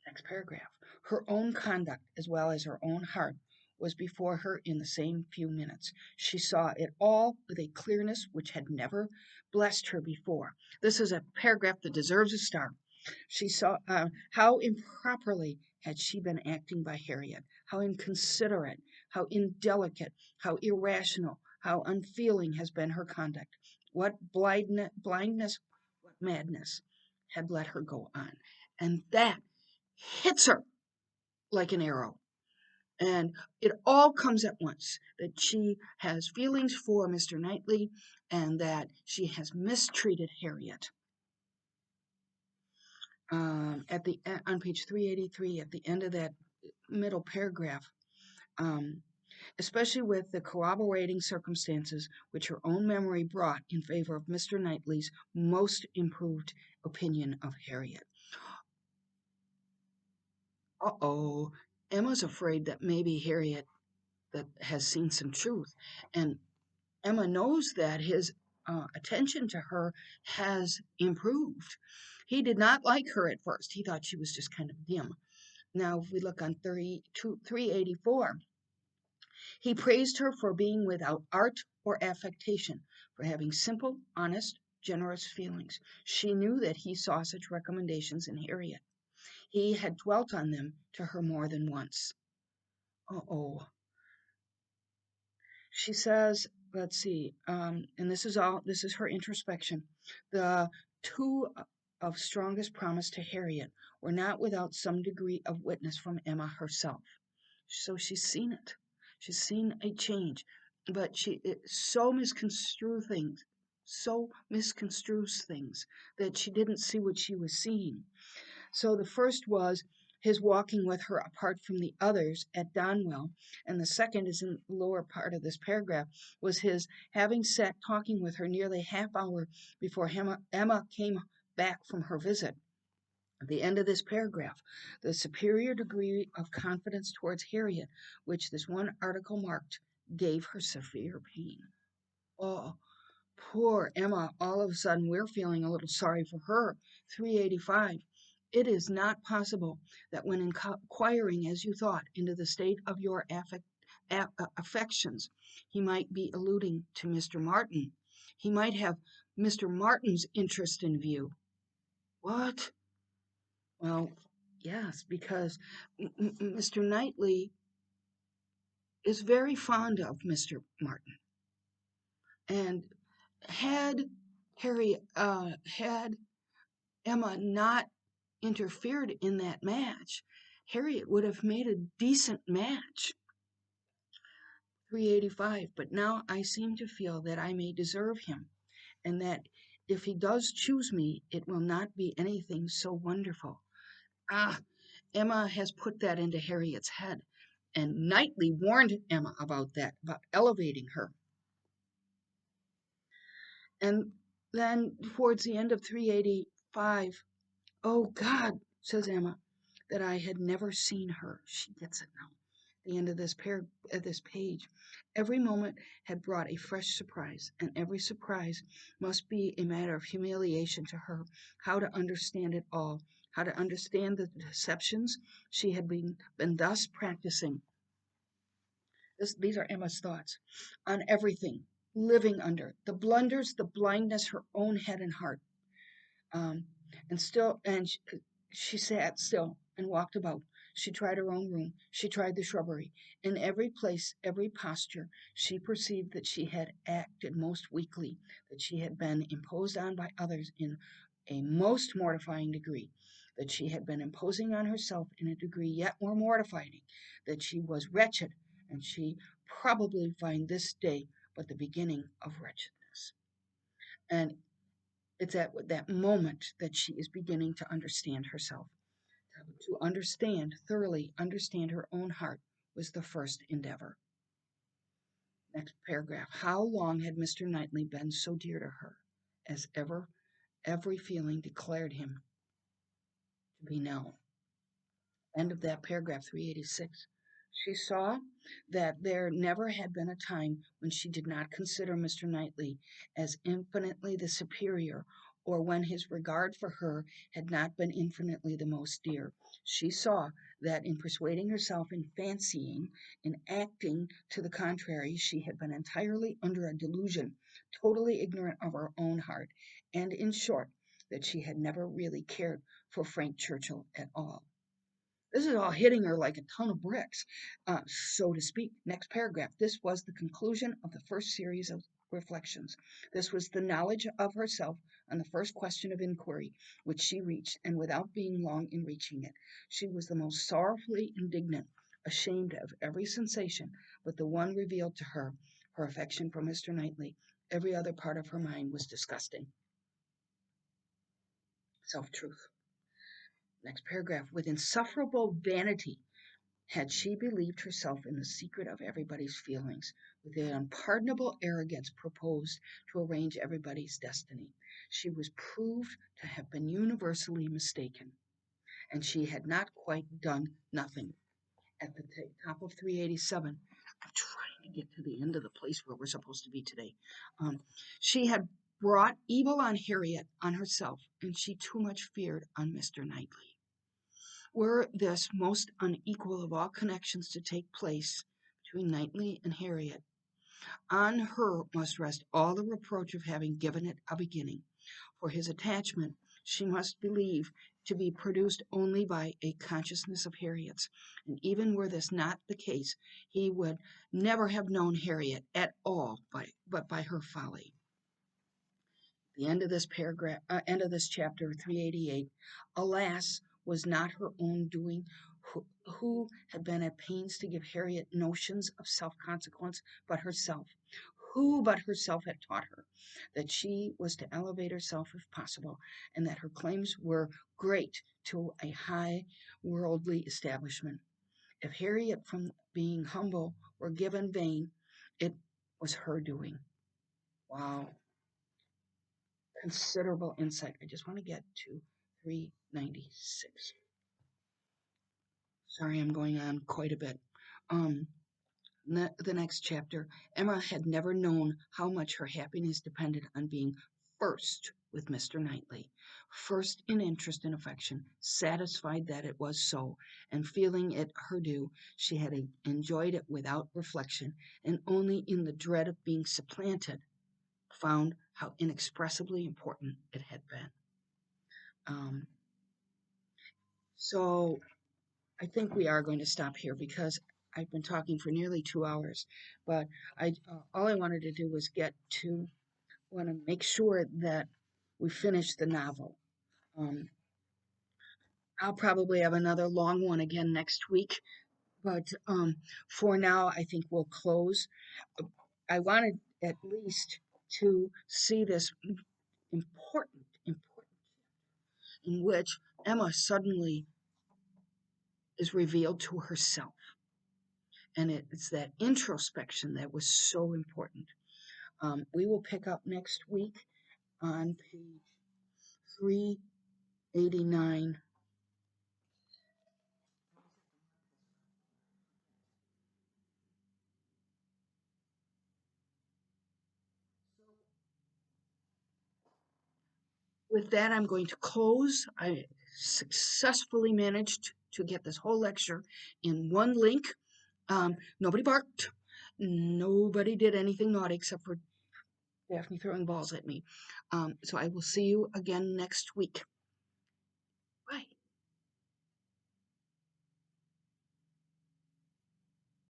[SPEAKER 1] Next paragraph. Her own conduct, as well as her own heart, was before her in the same few minutes. She saw it all with a clearness which had never blessed her before. This is a paragraph that deserves a star. She saw how improperly had she been acting by Harriet, how inconsiderate, how indelicate, how irrational, how unfeeling has been her conduct. What blindness, what madness had let her go on. And that hits her like an arrow. And it all comes at once that she has feelings for Mr. Knightley and that she has mistreated Harriet. At the on page 383, at the end of that middle paragraph, um, especially with the corroborating circumstances which her own memory brought in favor of Mr. Knightley's most improved opinion of Harriet. Uh-oh, Emma's afraid that maybe Harriet that has seen some truth, and Emma knows that his attention to her has improved. He did not like her at first. He thought she was just kind of dim. Now, if we look on 384, he praised her for being without art or affectation, for having simple, honest, generous feelings. She knew that he saw such recommendations in Harriet. He had dwelt on them to her more than once. Oh, she says, let's see, and this is her introspection. The two of strongest promise to Harriet were not without some degree of witness from Emma herself. So she's seen it. She's seen a change, but she so misconstrues things that she didn't see what she was seeing. So the first was his walking with her apart from the others at Donwell, and the second is in the lower part of this paragraph, was his having sat talking with her nearly half hour before Emma came back from her visit. At the end of this paragraph, the superior degree of confidence towards Harriet, which this one article marked, gave her severe pain. Oh, poor Emma. All of a sudden, we're feeling a little sorry for her. 385. It is not possible that when inquiring, as you thought, into the state of your affections, he might be alluding to Mr. Martin. He might have Mr. Martin's interest in view. What? Well, yes, because Mr. Knightley is very fond of Mr. Martin. And had had Emma not interfered in that match, Harriet would have made a decent match. 385. But now I seem to feel that I may deserve him, and that if he does choose me, it will not be anything so wonderful. Ah, Emma has put that into Harriet's head, and Knightley warned Emma about that, about elevating her. And then towards the end of 385, oh God, says Emma, that I had never seen her. She gets it now. The end of this page. Every moment had brought a fresh surprise, and every surprise must be a matter of humiliation to her. How to understand it all, how to understand the deceptions she had been thus practicing. These are Emma's thoughts on everything, living under the blunders, the blindness, her own head and heart. Um, and she sat still and walked about. She tried her own room. She tried the shrubbery. In every place, every posture, she perceived that she had acted most weakly, that she had been imposed on by others in a most mortifying degree, that she had been imposing on herself in a degree yet more mortifying, that she was wretched, and she probably find this day but the beginning of wretchedness. And it's at that moment that she is beginning to understand herself. To understand, thoroughly understand her own heart was the first endeavor. Next paragraph. How long had Mr. Knightley been so dear to her, as ever every feeling declared him to be now? End of that paragraph, 386. She saw that there never had been a time when she did not consider Mr. Knightley as infinitely the superior, or when his regard for her had not been infinitely the most dear. She saw that in persuading herself, in fancying, in acting to the contrary, she had been entirely under a delusion, totally ignorant of her own heart, and in short, that she had never really cared for Frank Churchill at all. This is all hitting her like a ton of bricks, so to speak. Next paragraph. This was the conclusion of the first series of reflections. This was the knowledge of herself on the first question of inquiry, which she reached, and without being long in reaching it, she was the most sorrowfully indignant, ashamed of every sensation but the one revealed to her, her affection for Mr. Knightley. Every other part of her mind was disgusting. Self-truth. Next paragraph. With insufferable vanity, had she believed herself in the secret of everybody's feelings, with the unpardonable arrogance proposed to arrange everybody's destiny. She was proved to have been universally mistaken, and she had not quite done nothing. At the top of 387, I'm trying to get to the end of the place where we're supposed to be today. Um, she had brought evil on Harriet, on herself, and she too much feared on Mr. Knightley. Were this most unequal of all connections to take place between Knightley and Harriet, on her must rest all the reproach of having given it a beginning, for his attachment she must believe to be produced only by a consciousness of Harriet's, and even were this not the case, he would never have known Harriet at all but by her folly. The end of this paragraph, end of this chapter, 388. Alas, was not her own doing, who had been at pains to give Harriet notions of self-consequence, but herself? Who but herself had taught her that she was to elevate herself if possible, and that her claims were great to a high worldly establishment? If Harriet, from being humble, were given vain, it was her doing. Wow. Considerable insight. I just want to get to 396. Sorry, I'm going on quite a bit. Um, the next chapter, Emma had never known how much her happiness depended on being first with Mr. Knightley, first in interest and affection, satisfied that it was so, and feeling it her due, she had enjoyed it without reflection, and only in the dread of being supplanted found how inexpressibly important it had been. Um, so I think we are going to stop here because I've been talking for nearly 2 hours. But all I wanted to do was want to make sure that we finish the novel. Um, I'll probably have another long one again next week, but for now, I think we'll close. I wanted at least to see this important in which Emma suddenly is revealed to herself. And it's that introspection that was so important. We will pick up next week on page 389. With that, I'm going to close. I successfully managed to get this whole lecture in one link. Nobody barked. Nobody did anything naughty except for Daphne throwing balls at me. So I will see you again next week.